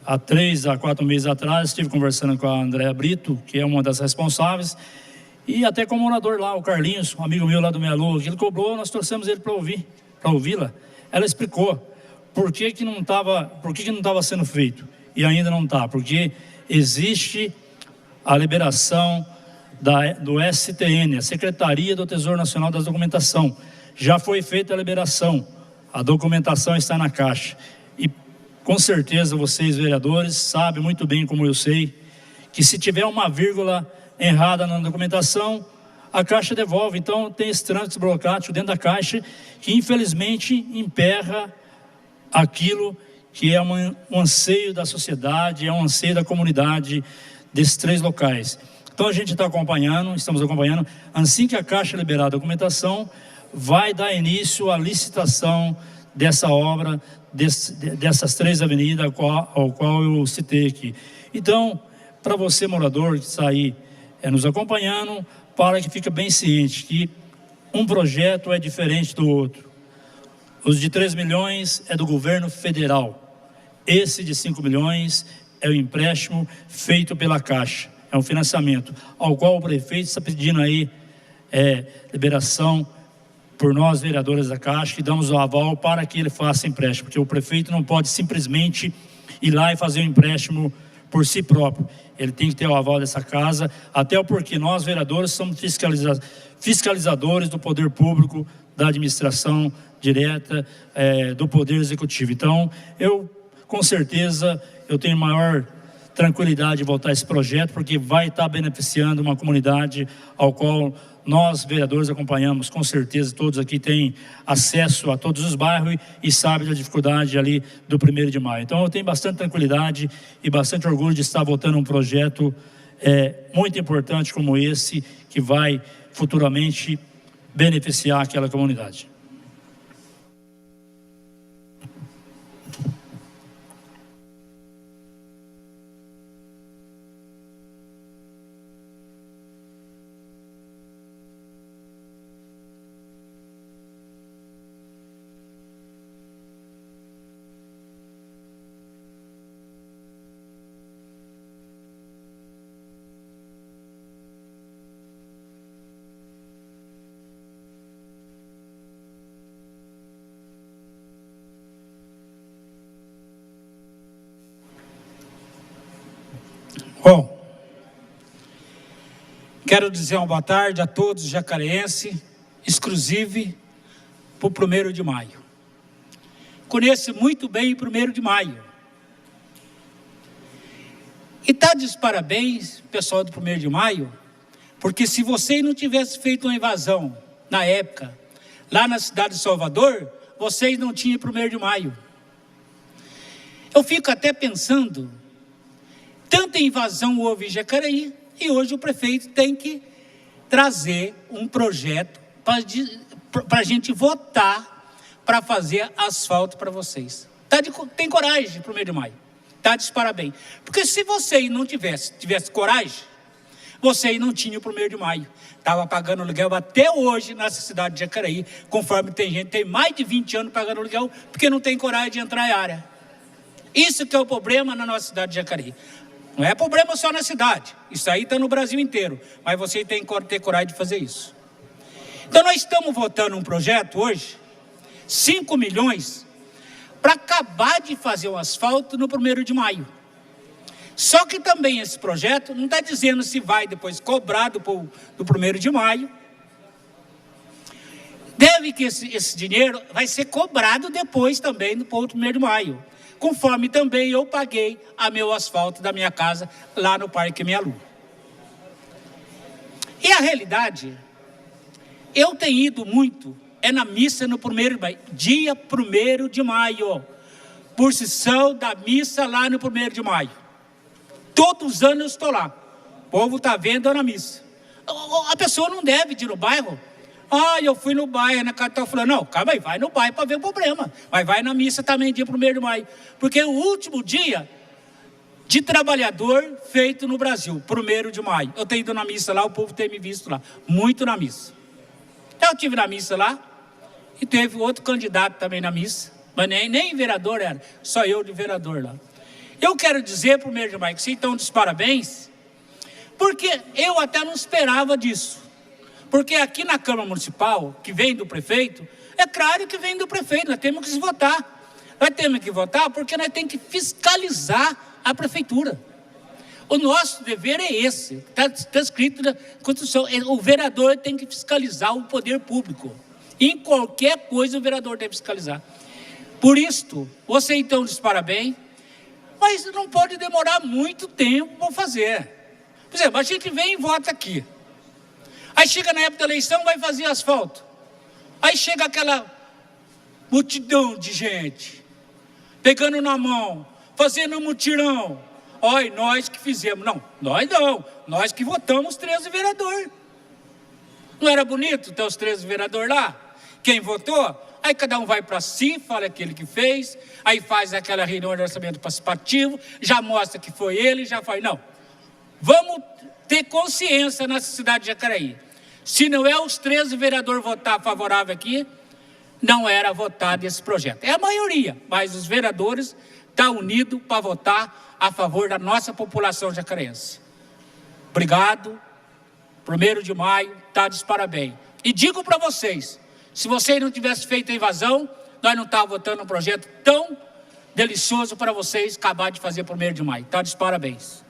há 3 a 4 meses atrás, estive conversando com a Andréa Brito, que é uma das responsáveis, e até com o morador lá, o Carlinhos, um amigo meu lá do Meia Lua, que ele cobrou, nós trouxemos ele para ouvi-la. Ela explicou por que não estava sendo feito, e ainda não está, porque existe a liberação do STN, a Secretaria do Tesouro Nacional da Documentação. Já foi feita a liberação, a documentação está na Caixa. E com certeza vocês, vereadores, sabem muito bem, como eu sei, que se tiver uma vírgula errada na documentação, a Caixa devolve. Então tem esse trânsito burocrático dentro da Caixa que infelizmente emperra aquilo que é um anseio da sociedade, é um anseio da comunidade desses 3 locais. Então a gente estamos acompanhando, assim que a Caixa liberar a documentação, vai dar início à licitação dessa obra, dessas 3 avenidas ao qual eu citei aqui. Então, para você, morador, que está aí nos acompanhando, para que fique bem ciente que um projeto é diferente do outro. Os de 3 milhões é do governo federal. Esse de 5 milhões é o empréstimo feito pela Caixa. É um financiamento ao qual o prefeito está pedindo aí liberação por nós, vereadores da Caixa, que damos o aval para que ele faça empréstimo, porque o prefeito não pode simplesmente ir lá e fazer um empréstimo por si próprio. Ele tem que ter o aval dessa casa, até porque nós, vereadores, somos fiscalizadores do poder público, da administração direta, do poder executivo. Então, com certeza, eu tenho maior tranquilidade de votar esse projeto, porque vai estar beneficiando uma comunidade ao qual nós, vereadores, acompanhamos. Com certeza, todos aqui têm acesso a todos os bairros e sabem da dificuldade ali do 1º de maio. Então, eu tenho bastante tranquilidade e bastante orgulho de estar votando um projeto muito importante como esse, que vai futuramente beneficiar aquela comunidade. Bom, quero dizer uma boa tarde a todos jacareenses, exclusive para o 1º de maio. Conheço muito bem o 1º de maio. E está de parabéns, pessoal do 1º de maio, porque se vocês não tivessem feito uma invasão, na época, lá na cidade de Salvador, vocês não tinham 1º de maio. Eu fico até pensando, tanta invasão houve em Jacareí, e hoje o prefeito tem que trazer um projeto para a gente votar para fazer asfalto para vocês. Tem coragem para o 1º de maio. Está de parabéns. Porque se vocês não tivesse coragem, vocês não tinham para o 1º de maio. Estava pagando aluguel até hoje nessa cidade de Jacareí, conforme tem gente que tem mais de 20 anos pagando aluguel, porque não tem coragem de entrar em área. Isso que é o problema na nossa cidade de Jacareí. Não é problema só na cidade, isso aí está no Brasil inteiro, mas você tem que ter coragem de fazer isso. Então nós estamos votando um projeto hoje, 5 milhões, para acabar de fazer o asfalto no 1º de maio. Só que também esse projeto não está dizendo se vai depois cobrado do 1º de maio. Deve que esse dinheiro vai ser cobrado depois também do 1º de maio. Conforme também eu paguei a meu asfalto da minha casa lá no Parque Minha Lua. E a realidade, eu tenho ido muito, na missa no 1º de maio, dia 1º de maio, procissão da missa lá no 1º de maio. Todos os anos eu estou lá, o povo está vendo na missa. A pessoa não deve ir no bairro. Eu fui no bairro, na capital, falando, não, calma aí, vai no bairro para ver o problema. Mas vai na missa também, dia 1º de maio. Porque é o último dia de trabalhador feito no Brasil, 1º de maio. Eu tenho ido na missa lá, o povo tem me visto lá, muito na missa. Então, eu estive na missa lá, e teve outro candidato também na missa, mas nem vereador era, só eu de vereador lá. Eu quero dizer para o 1º de maio que vocês estão de parabéns, porque eu até não esperava disso. Porque aqui na Câmara Municipal, que vem do prefeito, é claro que vem do prefeito, nós temos que votar. Nós temos que votar porque nós temos que fiscalizar a prefeitura. O nosso dever é esse, está escrito na Constituição, o vereador tem que fiscalizar o poder público. Em qualquer coisa o vereador deve fiscalizar. Por isso, você então diz parabéns, mas não pode demorar muito tempo para fazer. Por exemplo, a gente vem e vota aqui. Aí chega na época da eleição, vai fazer asfalto. Aí chega aquela multidão de gente, pegando na mão, fazendo um mutirão. Olha, nós que fizemos. Não, nós que votamos os 13 vereadores. Não era bonito ter os 13 vereadores lá? Quem votou? aí cada um vai para si, fala aquele que fez, aí faz aquela reunião de orçamento participativo, já mostra que foi ele, já faz. Não, vamos ter consciência na cidade de Jacareí. Se não é os 13 vereadores votar favorável aqui, não era votado esse projeto. É a maioria, mas os vereadores estão unidos para votar a favor da nossa população jacarense. Obrigado. 1º de maio, está de parabéns. E digo para vocês, se vocês não tivessem feito a invasão, nós não estávamos votando um projeto tão delicioso para vocês acabar de fazer 1º de maio. Está de parabéns.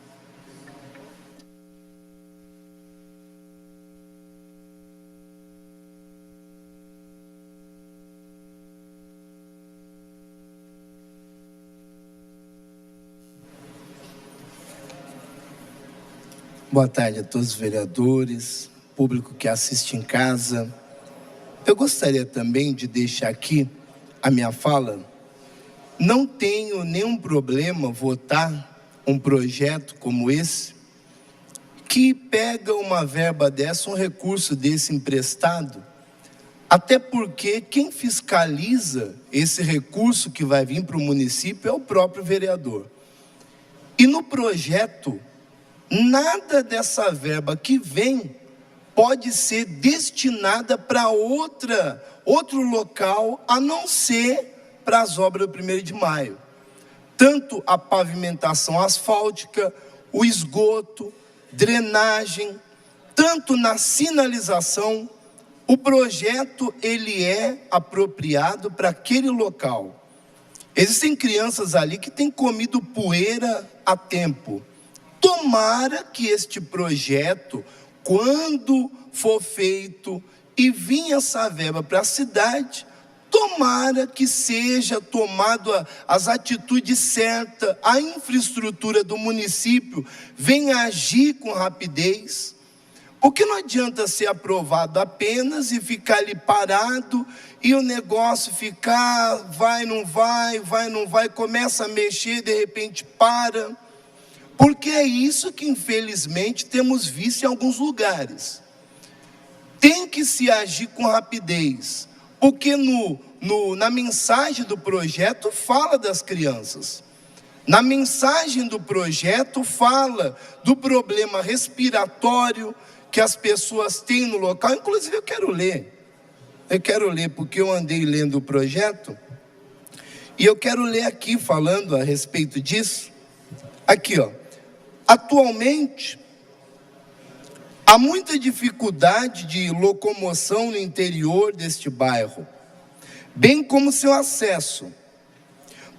Boa tarde a todos os vereadores, público que assiste em casa. Eu gostaria também de deixar aqui a minha fala. Não tenho nenhum problema votar um projeto como esse, que pega uma verba dessa, um recurso desse emprestado, até porque quem fiscaliza esse recurso que vai vir para o município é o próprio vereador. E no projeto, nada dessa verba que vem pode ser destinada para outro local, a não ser para as obras do 1º de maio. Tanto a pavimentação asfáltica, o esgoto, drenagem, tanto na sinalização, o projeto ele é apropriado para aquele local. Existem crianças ali que têm comido poeira há tempo. Tomara que este projeto, quando for feito e vir essa verba para a cidade, tomara que seja tomado as atitudes certas, a infraestrutura do município venha agir com rapidez, porque não adianta ser aprovado apenas e ficar ali parado e o negócio ficar, vai, não vai, começa a mexer, de repente para. Porque é isso que, infelizmente, temos visto em alguns lugares. Tem que se agir com rapidez, porque na mensagem do projeto fala das crianças. Na mensagem do projeto fala do problema respiratório que as pessoas têm no local. Inclusive, eu quero ler, porque eu andei lendo o projeto, e eu quero ler aqui, falando a respeito disso. Aqui, ó. Atualmente, há muita dificuldade de locomoção no interior deste bairro, bem como seu acesso.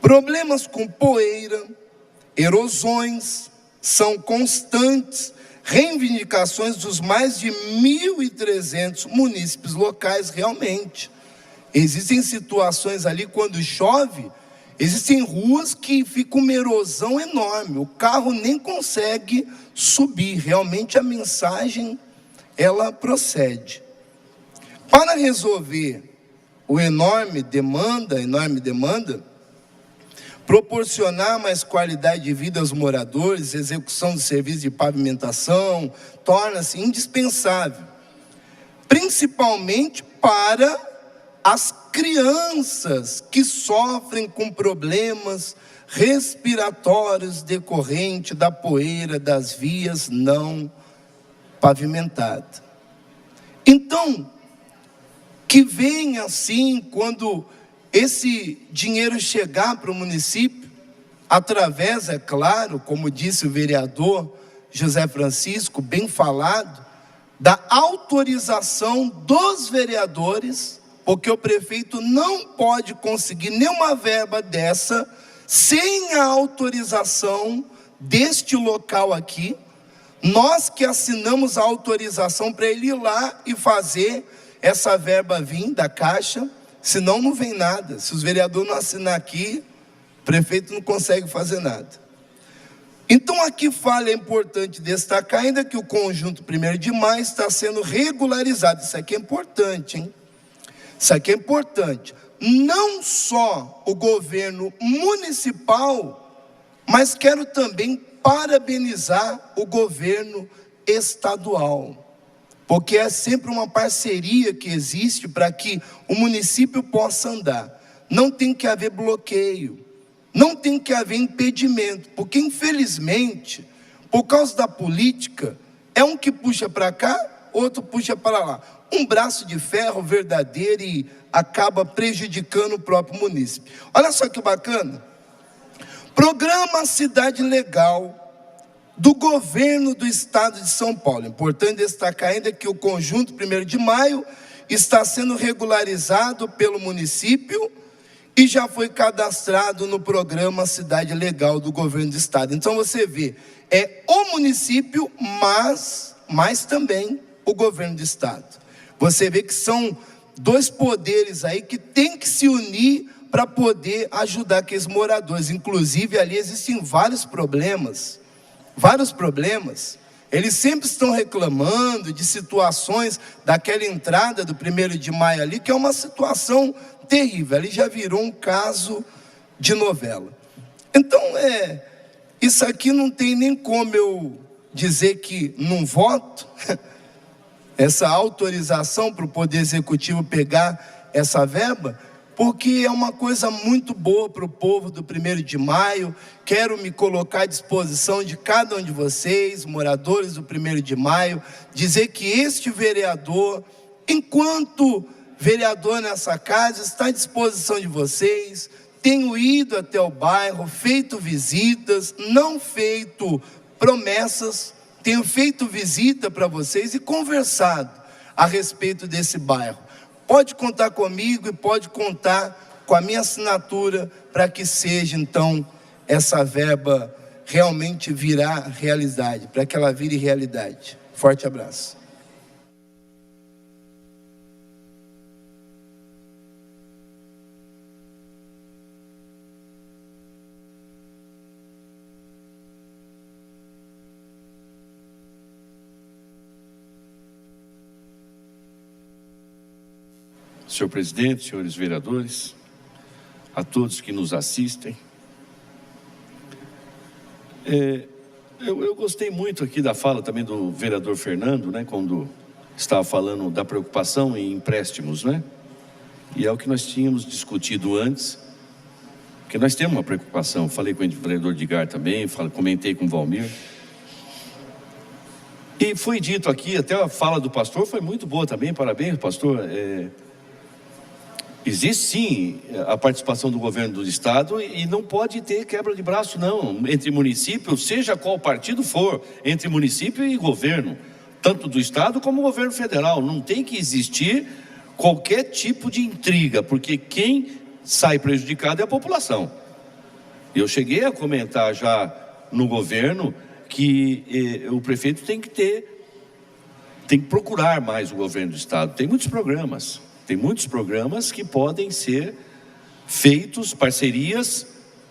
Problemas com poeira, erosões, são constantes reivindicações dos mais de 1.300 munícipes locais realmente. Existem situações ali, quando chove, existem ruas que ficam uma erosão enorme, o carro nem consegue subir. Realmente a mensagem, ela procede. Para resolver a enorme demanda, proporcionar mais qualidade de vida aos moradores, execução de serviços de pavimentação, torna-se indispensável, principalmente para as crianças que sofrem com problemas respiratórios decorrentes da poeira das vias não pavimentadas. Então, que venha assim, quando esse dinheiro chegar para o município, através, é claro, como disse o vereador José Francisco, bem falado, da autorização dos vereadores, porque o prefeito não pode conseguir nenhuma verba dessa sem a autorização deste local aqui. Nós que assinamos a autorização para ele ir lá e fazer essa verba vir da Caixa, senão não vem nada. Se os vereadores não assinar aqui, o prefeito não consegue fazer nada. Então aqui fala, é importante destacar ainda que o conjunto 1º de maio está sendo regularizado. Isso aqui é importante, hein? Isso aqui é importante. Não só o governo municipal, mas quero também parabenizar o governo estadual. porque é sempre uma parceria que existe para que o município possa andar. Não tem que haver bloqueio, não tem que haver impedimento, porque infelizmente, por causa da política, é um que puxa para cá, outro puxa para lá. Um braço de ferro verdadeiro e acaba prejudicando o próprio município. Olha só que bacana. Programa Cidade Legal do governo do estado de São Paulo. Importante destacar ainda que o conjunto 1º de maio está sendo regularizado pelo município e já foi cadastrado no programa Cidade Legal do governo do estado. Então você vê, é o município, mas também o governo do estado. Você vê que são dois poderes aí que têm que se unir para poder ajudar aqueles moradores. Inclusive ali existem vários problemas. Eles sempre estão reclamando de situações daquela entrada do 1º de maio ali, que é uma situação terrível. Ali já virou um caso de novela. Então, isso aqui não tem nem como eu dizer que não voto, essa autorização para o Poder Executivo pegar essa verba, porque é uma coisa muito boa para o povo do 1º de maio. Quero me colocar à disposição de cada um de vocês, moradores do 1º de maio, dizer que este vereador, enquanto vereador nessa casa, está à disposição de vocês. Tenho ido até o bairro, feito visitas, não feito promessas, tenho feito visita para vocês e conversado a respeito desse bairro. Pode contar comigo e pode contar com a minha assinatura para que seja, então, essa verba realmente virar realidade, para que ela vire realidade. Forte abraço. Senhor presidente, senhores vereadores, a todos que nos assistem. Eu gostei muito aqui da fala também do vereador Fernando, né, quando estava falando da preocupação em empréstimos, né? E é o que nós tínhamos discutido antes, porque nós temos uma preocupação. Falei com o vereador Edgar também, comentei com o Valmir. E foi dito aqui, até a fala do pastor foi muito boa também, parabéns, pastor. Existe sim a participação do governo do estado e não pode ter quebra de braço não, entre municípios, seja qual partido for, entre município e governo, tanto do estado como o governo federal. Não tem que existir qualquer tipo de intriga, porque quem sai prejudicado é a população. Eu cheguei a comentar já no governo que o prefeito tem que procurar mais o governo do estado. Tem muitos programas que podem ser feitos, parcerias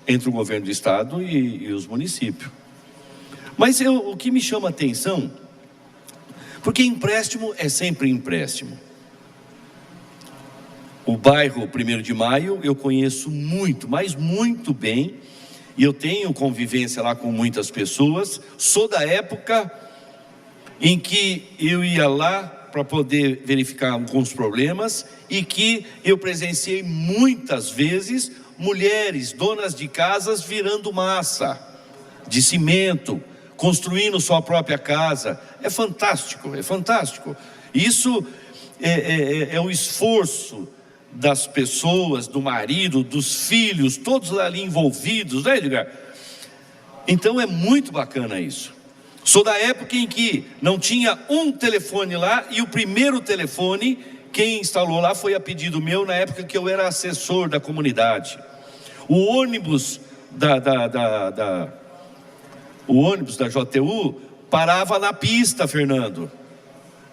entre o governo do estado e os municípios. Mas o que me chama a atenção, porque empréstimo é sempre empréstimo. O bairro 1º de maio eu conheço muito, mas muito bem, e eu tenho convivência lá com muitas pessoas. Sou da época em que eu ia lá para poder verificar alguns problemas e que eu presenciei muitas vezes mulheres, donas de casas, virando massa de cimento, construindo sua própria casa. É fantástico. Isso é um esforço das pessoas, do marido, dos filhos, todos ali envolvidos, né, Edgar? Então é muito bacana isso. Sou da época em que não tinha um telefone lá e o primeiro telefone, quem instalou lá foi a pedido meu, na época que eu era assessor da comunidade. O ônibus da JTU parava na pista, Fernando.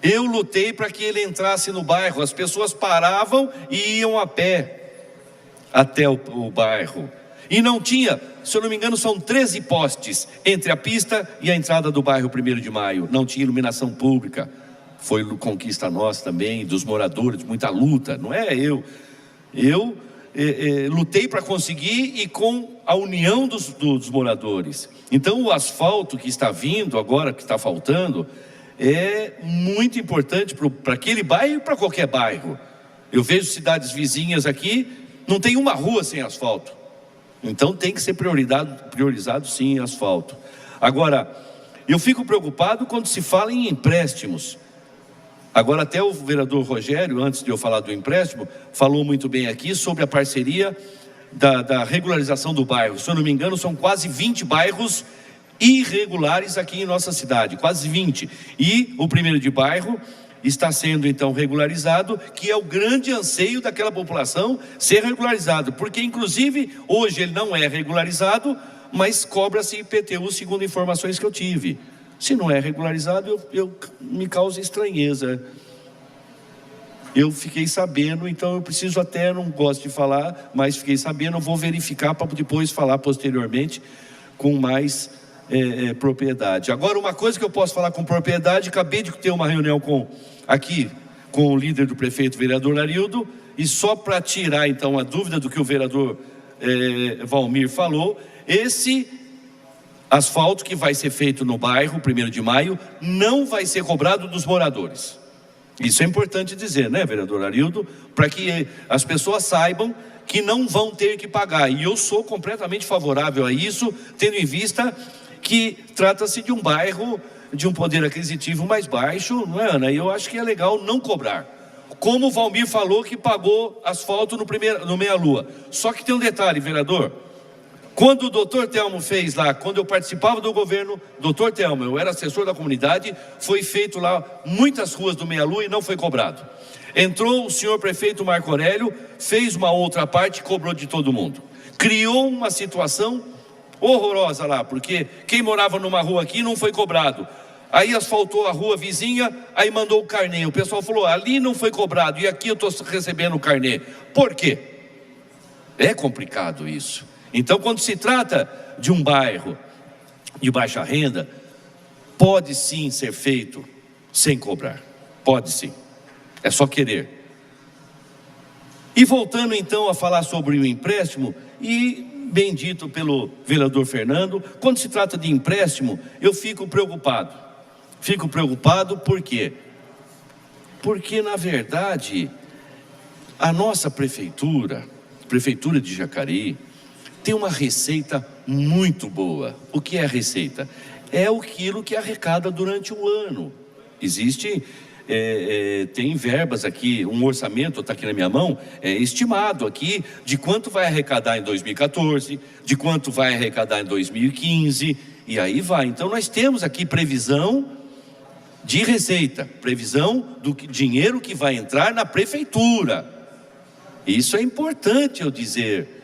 Eu lutei para que ele entrasse no bairro. As pessoas paravam e iam a pé até o bairro. E não tinha, se eu não me engano, são 13 postes entre a pista e a entrada do bairro 1º de maio. Não tinha iluminação pública. Foi conquista nossa também, dos moradores, muita luta. Não é eu. Eu lutei para conseguir e com a união dos moradores. Então o asfalto que está vindo agora, que está faltando, é muito importante para aquele bairro e para qualquer bairro. Eu vejo cidades vizinhas aqui, não tem uma rua sem asfalto. Então tem que ser priorizado sim asfalto. Agora, eu fico preocupado quando se fala em empréstimos. Agora até o vereador Rogério, antes de eu falar do empréstimo, falou muito bem aqui sobre a parceria da regularização do bairro. Se eu não me engano, são quase 20 bairros irregulares aqui em nossa cidade, quase 20. E o primeiro de bairro está sendo então regularizado, que é o grande anseio daquela população ser regularizado, porque inclusive hoje ele não é regularizado, mas cobra-se IPTU segundo informações que eu tive. Se não é regularizado, me causa estranheza. Eu fiquei sabendo, então eu preciso até, não gosto de falar, mas fiquei sabendo, eu vou verificar para depois falar posteriormente com mais propriedade. Agora, uma coisa que eu posso falar com propriedade, acabei de ter uma reunião aqui com o líder do prefeito, vereador Arildo, e só para tirar então a dúvida do que o vereador Valmir falou, esse asfalto que vai ser feito no bairro, 1º de maio, não vai ser cobrado dos moradores. Isso é importante dizer, né, vereador Arildo? Para que as pessoas saibam que não vão ter que pagar. E eu sou completamente favorável a isso, tendo em vista que trata-se de um bairro de um poder aquisitivo mais baixo, não é, Ana? E eu acho que é legal não cobrar. Como o Valmir falou que pagou asfalto no Meia-Lua. Só que tem um detalhe, vereador. Quando o doutor Telmo fez lá, quando eu participava do governo, doutor Telmo, eu era assessor da comunidade, foi feito lá muitas ruas do Meia-Lua e não foi cobrado. Entrou o senhor prefeito Marco Aurélio, fez uma outra parte e cobrou de todo mundo. Criou uma situação horrorosa lá, porque quem morava numa rua aqui não foi cobrado. Aí asfaltou a rua vizinha, aí mandou o carnê. O pessoal falou, ali não foi cobrado e aqui eu estou recebendo o carnê. Por quê? É complicado isso. Então, quando se trata de um bairro de baixa renda, pode sim ser feito sem cobrar. Pode sim. É só querer. E voltando então a falar sobre o empréstimo, e bem dito pelo vereador Fernando, quando se trata de empréstimo, eu fico preocupado. Fico preocupado por quê? Porque, na verdade, a nossa prefeitura de Jacareí, tem uma receita muito boa. O que é a receita? É aquilo que arrecada durante o ano. Existe, tem verbas aqui, um orçamento, está aqui na minha mão, estimado aqui, de quanto vai arrecadar em 2014, de quanto vai arrecadar em 2015, e aí vai. Então nós temos aqui previsão de receita, previsão do dinheiro que vai entrar na prefeitura. Isso é importante eu dizer.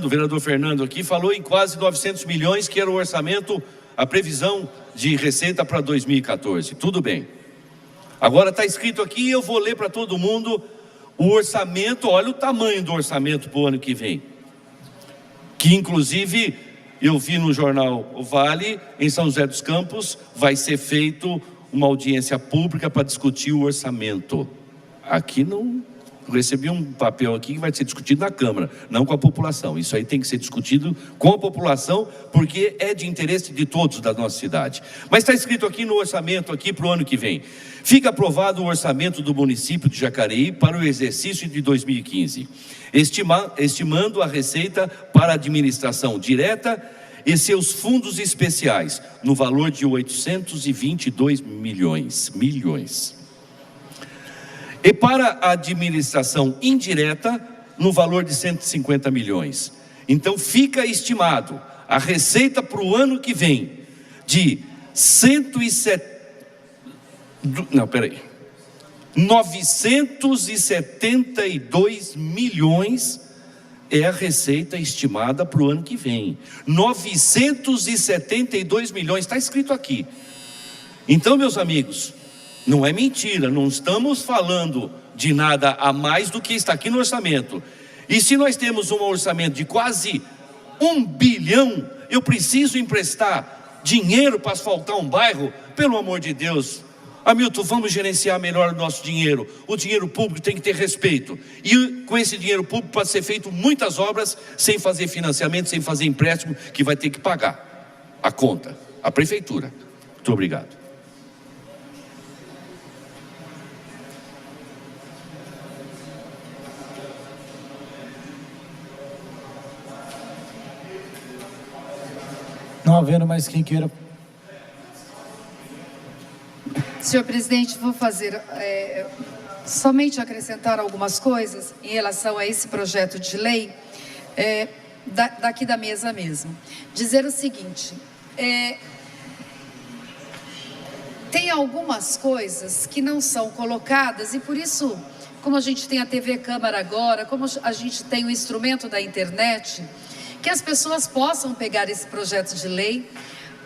O vereador Fernando aqui falou em quase 900 milhões que era o orçamento, a previsão de receita para 2014, tudo bem. Agora está escrito aqui, eu vou ler para todo mundo o orçamento, olha o tamanho do orçamento para o ano que vem. Que inclusive, eu vi no jornal O Vale, em São José dos Campos, vai ser feito uma audiência pública para discutir o orçamento. Aqui não... Eu recebi um papel aqui que vai ser discutido na Câmara, não com a população. Isso aí tem que ser discutido com a população, porque é de interesse de todos da nossa cidade. Mas está escrito aqui no orçamento, aqui para o ano que vem. Fica aprovado o orçamento do município de Jacareí para o exercício de 2015, estimando a receita para a administração direta e seus fundos especiais, no valor de 822 milhões. E para a administração indireta, no valor de 150 milhões. Então fica estimado a receita para o ano que vem de 972 milhões é a receita estimada para o ano que vem. 972 milhões, está escrito aqui. Então, meus amigos, não é mentira, não estamos falando de nada a mais do que está aqui no orçamento. E se nós temos um orçamento de quase 1 bilhão, eu preciso emprestar dinheiro para asfaltar um bairro? Pelo amor de Deus, Hamilton, vamos gerenciar melhor o nosso dinheiro. O dinheiro público tem que ter respeito. E com esse dinheiro público pode ser feito muitas obras sem fazer financiamento, sem fazer empréstimo, que vai ter que pagar a conta, a prefeitura. Muito obrigado. Não havendo mais quem queira. Senhor presidente, vou fazer somente acrescentar algumas coisas em relação a esse projeto de lei, daqui da mesa mesmo. Dizer o seguinte, tem algumas coisas que não são colocadas e por isso, como a gente tem a TV Câmara agora, como a gente tem o instrumento da internet, que as pessoas possam pegar esse projeto de lei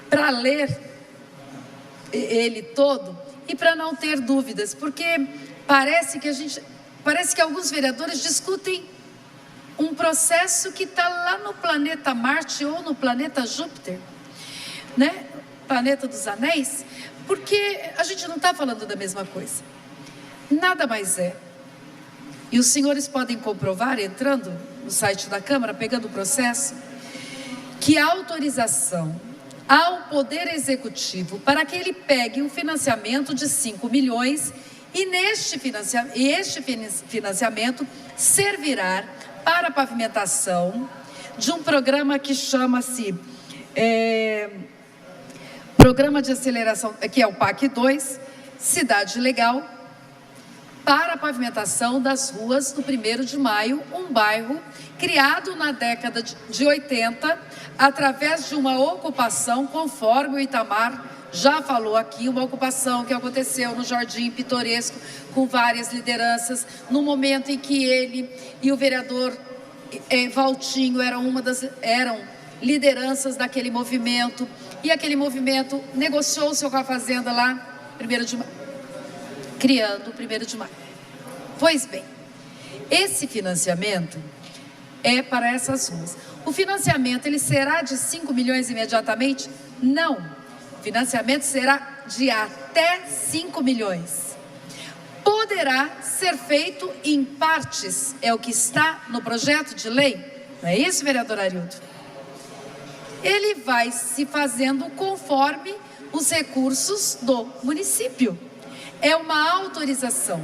para ler ele todo e para não ter dúvidas, porque parece que alguns vereadores discutem um processo que está lá no planeta Marte ou no planeta Júpiter, né? Planeta dos Anéis, porque a gente não está falando da mesma coisa. Nada mais é. E os senhores podem comprovar, entrando no site da Câmara, pegando o processo, que a autorização ao Poder Executivo para que ele pegue um financiamento de 5 milhões e este financiamento servirá para a pavimentação de um programa que chama-se Programa de Aceleração, que é o PAC 2, Cidade Legal, para a pavimentação das ruas do 1º de Maio, um bairro criado na década de 80, através de uma ocupação, conforme o Itamar já falou aqui, uma ocupação que aconteceu no Jardim Pitoresco, com várias lideranças, no momento em que ele e o vereador Valtinho eram lideranças daquele movimento, e aquele movimento negociou-se com a Fazenda lá, 1º de Maio, criando o 1º de Maio. Pois bem, esse financiamento é para essas ruas. O financiamento, ele será de 5 milhões imediatamente? Não. O financiamento será de até 5 milhões. Poderá ser feito em partes, é o que está no projeto de lei. Não é isso, vereador Arildo? Ele vai se fazendo conforme os recursos do município. É uma autorização.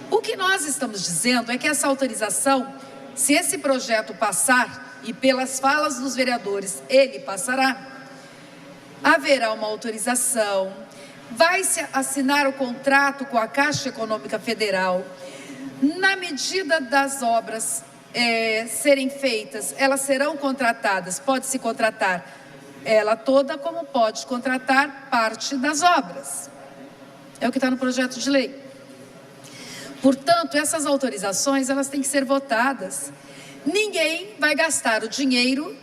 O que nós estamos dizendo é que essa autorização, se esse projeto passar, e pelas falas dos vereadores, ele passará, haverá uma autorização, vai-se assinar o contrato com a Caixa Econômica Federal. Na medida das obras serem feitas, elas serão contratadas, pode-se contratar ela toda, como pode contratar parte das obras. É o que está no projeto de lei. Portanto, essas autorizações, elas têm que ser votadas. Ninguém vai gastar o dinheiro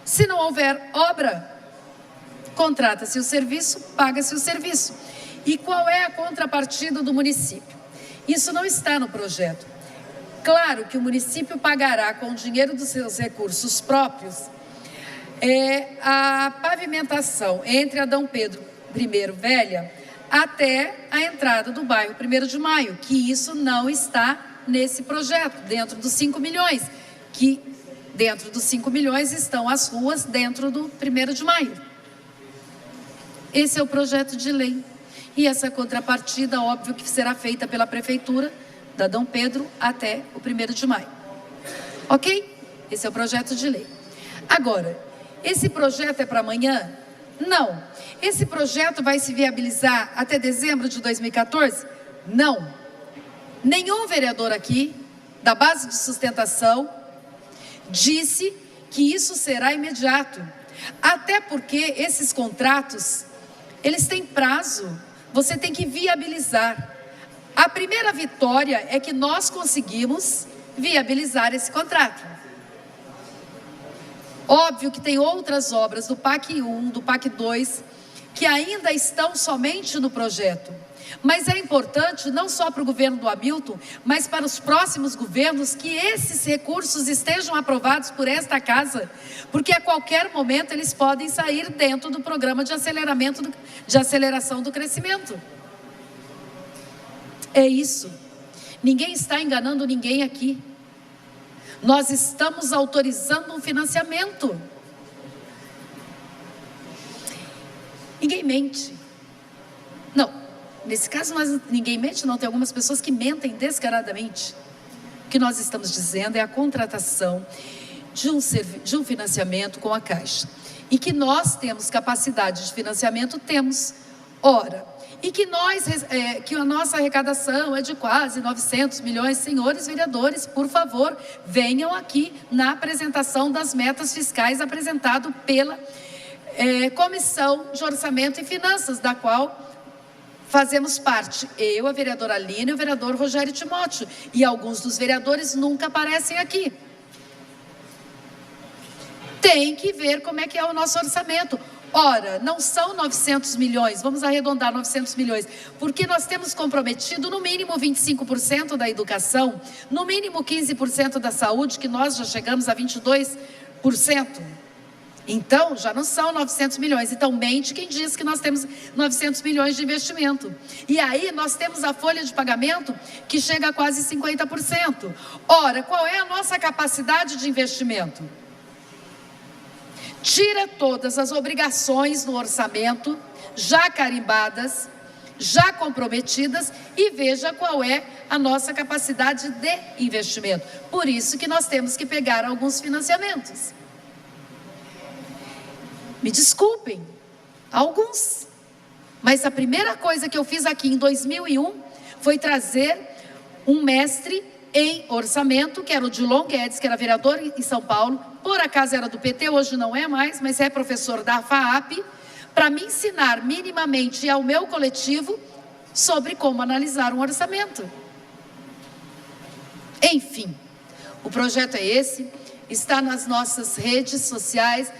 se não houver obra. Contrata-se o serviço, paga-se o serviço. E qual é a contrapartida do município? Isso não está no projeto. Claro que o município pagará com o dinheiro dos seus recursos próprios a pavimentação entre a Dom Pedro I Velha até a entrada do bairro 1º de Maio, que isso não está nesse projeto, dentro dos 5 milhões, que dentro dos 5 milhões estão as ruas dentro do 1º de Maio. Esse é o projeto de lei. E essa contrapartida, óbvio, que será feita pela Prefeitura da Dom Pedro até o 1º de Maio. Ok? Esse é o projeto de lei. Agora, esse projeto é para amanhã? Não. Esse projeto vai se viabilizar até dezembro de 2014? Não. Nenhum vereador aqui, da base de sustentação, disse que isso será imediato. Até porque esses contratos, eles têm prazo. Você tem que viabilizar. A primeira vitória é que nós conseguimos viabilizar esse contrato. Óbvio que tem outras obras do PAC 1, do PAC 2, que ainda estão somente no projeto. Mas é importante, não só para o governo do Hamilton, mas para os próximos governos, que esses recursos estejam aprovados por esta casa, porque a qualquer momento eles podem sair dentro do programa de aceleração do crescimento. É isso. Ninguém está enganando ninguém aqui. Nós estamos autorizando um financiamento. Ninguém mente. nesse caso ninguém mente, não, tem algumas pessoas que mentem descaradamente. O que nós estamos dizendo é a contratação de um financiamento com a Caixa. E que nós temos capacidade de financiamento, temos. Ora, e que que a nossa arrecadação é de quase 900 milhões. Senhores vereadores, por favor, venham aqui na apresentação das metas fiscais apresentado pela Comissão de Orçamento e Finanças, da qual fazemos parte. Eu, a vereadora Aline e o vereador Rogério Timóteo. E alguns dos vereadores nunca aparecem aqui. Tem que ver como é que é o nosso orçamento. Ora, não são 900 milhões, vamos arredondar 900 milhões, porque nós temos comprometido no mínimo 25% da educação, no mínimo 15% da saúde, que nós já chegamos a 22%. Então, já não são 900 milhões. Então, mente quem diz que nós temos 900 milhões de investimento. E aí, nós temos a folha de pagamento que chega a quase 50%. Ora, qual é a nossa capacidade de investimento? Tira todas as obrigações no orçamento, já carimbadas, já comprometidas, e veja qual é a nossa capacidade de investimento. Por isso que nós temos que pegar alguns financiamentos. Me desculpem, alguns. Mas a primeira coisa que eu fiz aqui em 2001 foi trazer um mestre em orçamento, que era o Dilon Guedes, que era vereador em São Paulo, por acaso era do PT, hoje não é mais, mas é professor da FAAP, para me ensinar minimamente ao meu coletivo sobre como analisar um orçamento. Enfim, o projeto é esse, está nas nossas redes sociais,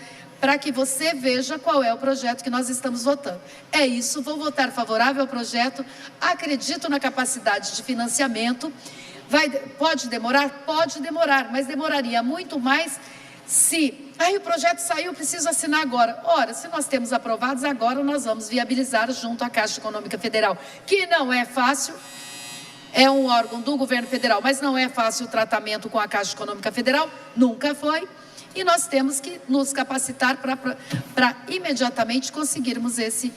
para que você veja qual é o projeto que nós estamos votando. É isso, vou votar favorável ao projeto, acredito na capacidade de financiamento. Pode demorar? Pode demorar, mas demoraria muito mais se... o projeto saiu, preciso assinar agora. Ora, se nós temos aprovados agora, nós vamos viabilizar junto à Caixa Econômica Federal, que não é fácil, é um órgão do governo federal, mas não é fácil o tratamento com a Caixa Econômica Federal, nunca foi, e nós temos que nos capacitar para imediatamente conseguirmos esse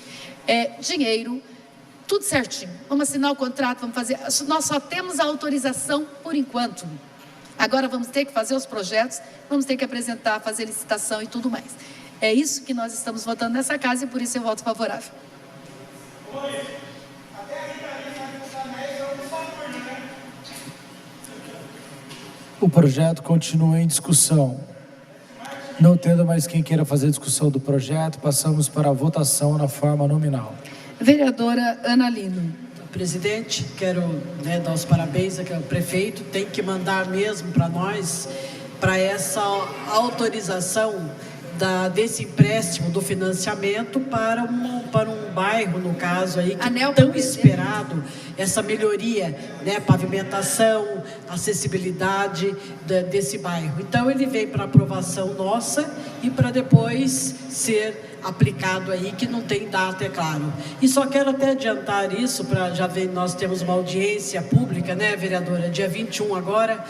dinheiro. Tudo certinho, vamos assinar o contrato, vamos fazer, nós só temos a autorização por enquanto, agora vamos ter que fazer os projetos, vamos ter que apresentar, fazer licitação e tudo mais. É isso que nós estamos votando nessa casa e por isso eu voto favorável. O projeto continua em discussão. Não tendo mais quem queira fazer discussão do projeto, passamos para a votação na forma nominal. Vereadora Ana Lino. Presidente, quero dar os parabéns aqui ao prefeito, tem que mandar mesmo para nós, para essa autorização desse empréstimo do financiamento para um bairro, no caso aí, que é tão esperado, essa melhoria, pavimentação, acessibilidade desse bairro. Então ele vem para aprovação nossa e para depois ser aplicado aí, que não tem data, é claro. E só quero até adiantar isso, para já ver, nós temos uma audiência pública, vereadora, dia 21 agora,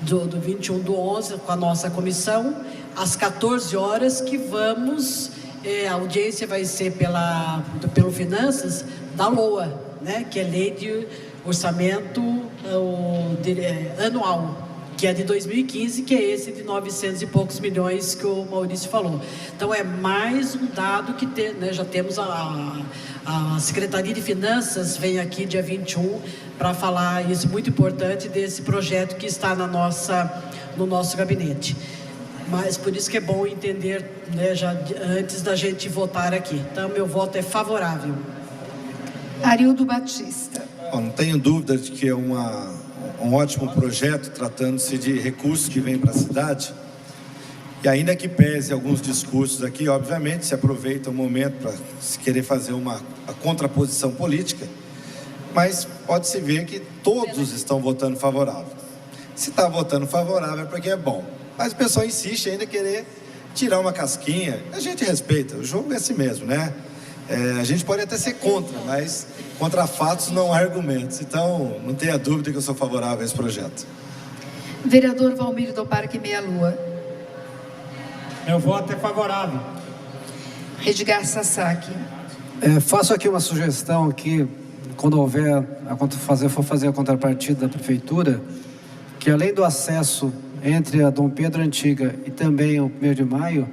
do 21/11, com a nossa comissão, às 14 horas, que vamos, a audiência vai ser pelo Finanças da LOA, que é Lei de Orçamento Anual, que é de 2015, que é esse de 900 e poucos milhões que o Maurício falou. Então, é mais um dado que já temos a Secretaria de Finanças, vem aqui dia 21, para falar isso muito importante desse projeto que está no nosso gabinete. Mas por isso que é bom entender, já antes da gente votar aqui. Então, meu voto é favorável. Arildo Batista. Não tenho dúvida de que é um ótimo projeto, tratando-se de recursos que vêm para a cidade. E ainda que pese alguns discursos aqui, obviamente, se aproveita o momento para se querer fazer uma contraposição política, mas pode-se ver que todos estão votando favorável. Se está votando favorável é porque é bom. Mas o pessoal insiste ainda em querer tirar uma casquinha. A gente respeita, o jogo é assim mesmo, a gente pode até ser contra, mas contra fatos não há argumentos. Então, não tenha dúvida que eu sou favorável a esse projeto. Vereador Valmir do Parque Meia Lua. Meu voto é favorável. Edgar Sasaki. Faço aqui uma sugestão aqui, quando for fazer a contrapartida da prefeitura, que além do acesso entre a Dom Pedro Antiga e também o 1º de Maio,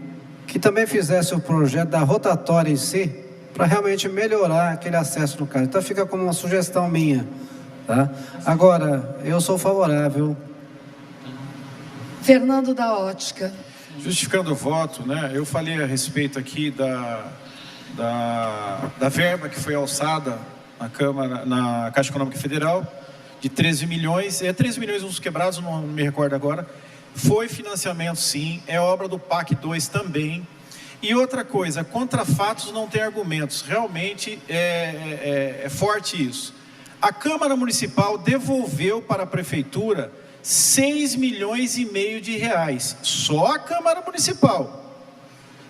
que também fizesse o projeto da rotatória em si, para realmente melhorar aquele acesso no caso. Então fica como uma sugestão minha, tá? Agora, eu sou favorável. Fernando da Ótica. Justificando o voto, né? Eu falei a respeito aqui da verba que foi alçada na Câmara, na Caixa Econômica Federal, de 13 milhões, 13 milhões uns quebrados, não me recordo agora. Foi financiamento sim, é obra do PAC 2 também. E outra coisa, contra fatos não tem argumentos, realmente é forte isso. A Câmara Municipal devolveu para a Prefeitura 6 milhões e meio de reais, só a Câmara Municipal.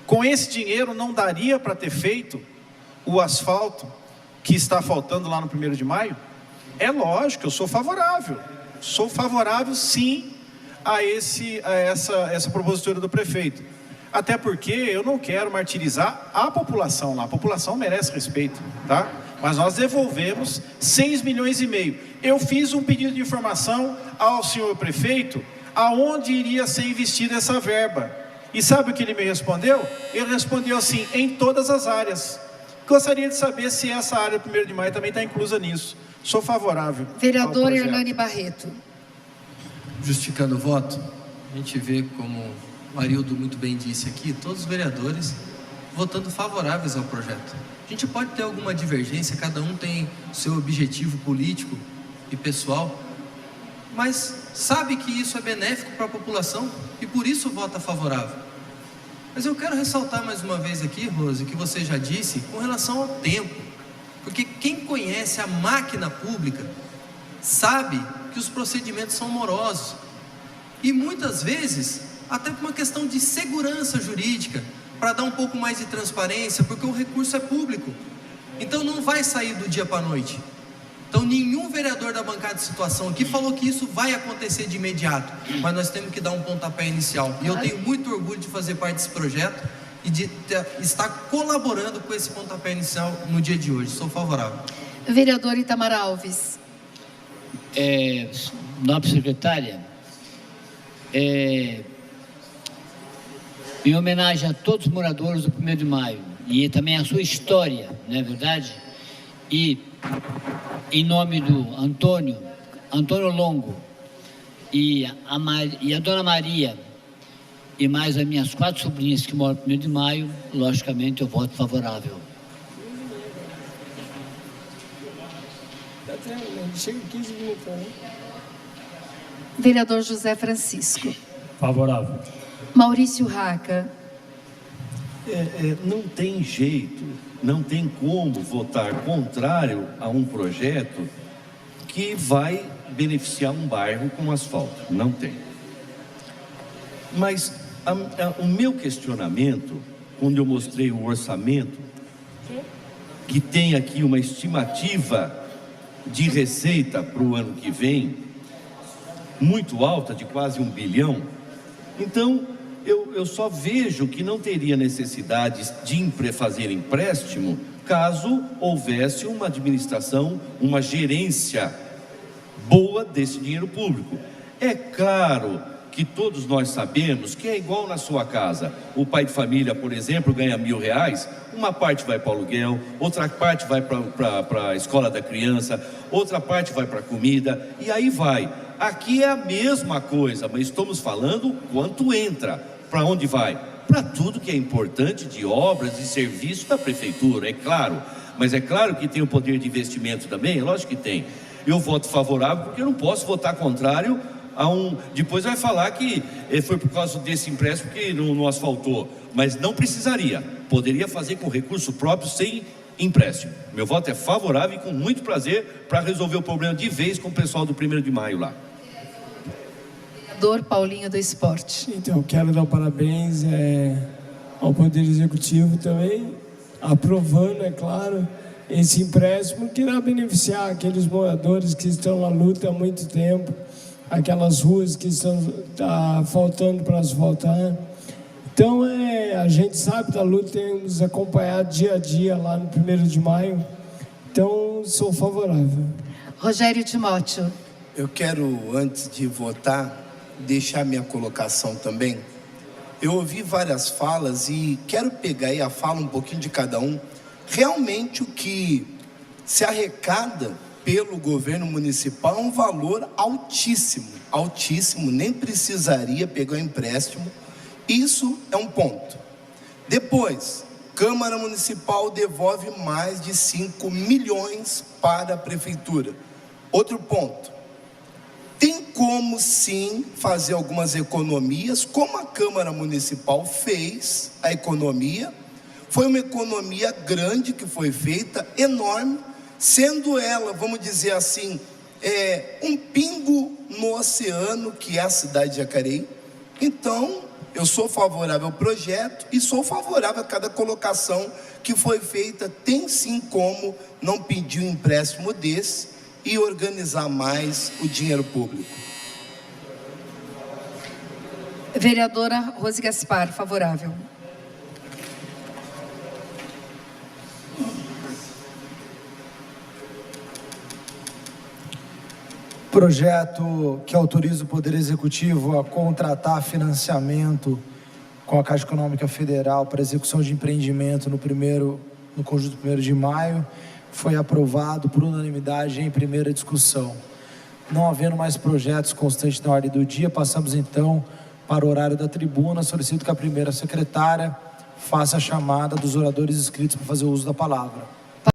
Com esse dinheiro não daria para ter feito o asfalto que está faltando lá no 1º de Maio? É lógico, eu sou favorável sim a essa propositura do prefeito. Até porque eu não quero martirizar a população lá, a população merece respeito, tá? Mas nós devolvemos 6 milhões e meio. Eu fiz um pedido de informação ao senhor prefeito, aonde iria ser investida essa verba. E sabe o que ele me respondeu? Ele respondeu assim, em todas as áreas. Gostaria de saber se essa área do 1º de Maio também está inclusa nisso. Sou favorável. Vereador Hernani Barreto. Justificando o voto, a gente vê, como o Arildo muito bem disse aqui, todos os vereadores votando favoráveis ao projeto. A gente pode ter alguma divergência, cada um tem seu objetivo político e pessoal, mas sabe que isso é benéfico para a população e por isso vota favorável. Mas eu quero ressaltar mais uma vez aqui, Rose, que você já disse, com relação ao tempo, porque quem conhece a máquina pública sabe que os procedimentos são morosos e muitas vezes até por uma questão de segurança jurídica, para dar um pouco mais de transparência, porque o recurso é público, então não vai sair do dia para a noite. Então nenhum vereador da bancada de situação aqui falou que isso vai acontecer de imediato, mas nós temos que dar um pontapé inicial, e eu tenho muito orgulho de fazer parte desse projeto e de estar colaborando com esse pontapé inicial no dia de hoje. Sou favorável. Vereador Itamar Alves. Nobre secretária, em homenagem a todos os moradores do 1º de Maio e também a sua história, não é verdade? E em nome do Antônio Longo e a Dona Maria e mais as minhas 4 sobrinhas que moram no 1º de Maio, logicamente eu voto favorável. Chega 15 minutos, né? Vereador José Francisco. Favorável. Maurício Raca. Não tem jeito, não tem como votar contrário a um projeto que vai beneficiar um bairro com asfalto. Não tem. Mas o meu questionamento, quando eu mostrei o orçamento, que tem aqui uma estimativa de receita para o ano que vem, muito alta, de quase 1 bilhão, então eu só vejo que não teria necessidade de fazer empréstimo caso houvesse uma administração, uma gerência boa desse dinheiro público. É claro que todos nós sabemos que é igual na sua casa. O pai de família, por exemplo, ganha R$1.000, uma parte vai para o aluguel, outra parte vai para a escola da criança, outra parte vai para a comida, e aí vai. Aqui é a mesma coisa, mas estamos falando quanto entra, para onde vai? Para tudo que é importante de obras e serviços da prefeitura, é claro. Mas é claro que tem o poder de investimento também, lógico que tem. Eu voto favorável porque eu não posso votar contrário a um... Depois vai falar que foi por causa desse empréstimo que não asfaltou, mas não precisaria. Poderia fazer com recurso próprio sem empréstimo. Meu voto é favorável e com muito prazer para resolver o problema de vez com o pessoal do 1º de Maio lá. Vereador Paulinho do Esporte. Então, quero dar parabéns ao Poder Executivo também, aprovando, é claro, esse empréstimo que irá beneficiar aqueles moradores que estão na luta há muito tempo, aquelas ruas que estão faltando para asfaltar. Então, a gente sabe da luta, temos acompanhado dia a dia lá no 1º de Maio, Então, sou favorável. Rogério Timóteo. Eu quero, antes de votar, deixar minha colocação também. Eu ouvi várias falas e quero pegar aí a fala um pouquinho de cada um. Realmente o que se arrecada pelo governo municipal é um valor altíssimo, altíssimo, nem precisaria pegar um empréstimo. Isso é um ponto. Depois, Câmara Municipal devolve mais de 5 milhões para a Prefeitura. Outro ponto. Tem como sim fazer algumas economias, como a Câmara Municipal fez a economia. Foi uma economia grande que foi feita, enorme, sendo ela, vamos dizer assim, um pingo no oceano, que é a cidade de Jacareí. Então, eu sou favorável ao projeto e sou favorável a cada colocação que foi feita. Tem sim como não pedir um empréstimo desse e organizar mais o dinheiro público. Vereadora Rose Gaspar, favorável. Projeto que autoriza o Poder Executivo a contratar financiamento com a Caixa Econômica Federal para execução de empreendimento no conjunto 1º de maio, foi aprovado por unanimidade em primeira discussão. Não havendo mais projetos constantes na ordem do dia, passamos então para o horário da tribuna. Solicito que a primeira secretária faça a chamada dos oradores inscritos para fazer uso da palavra.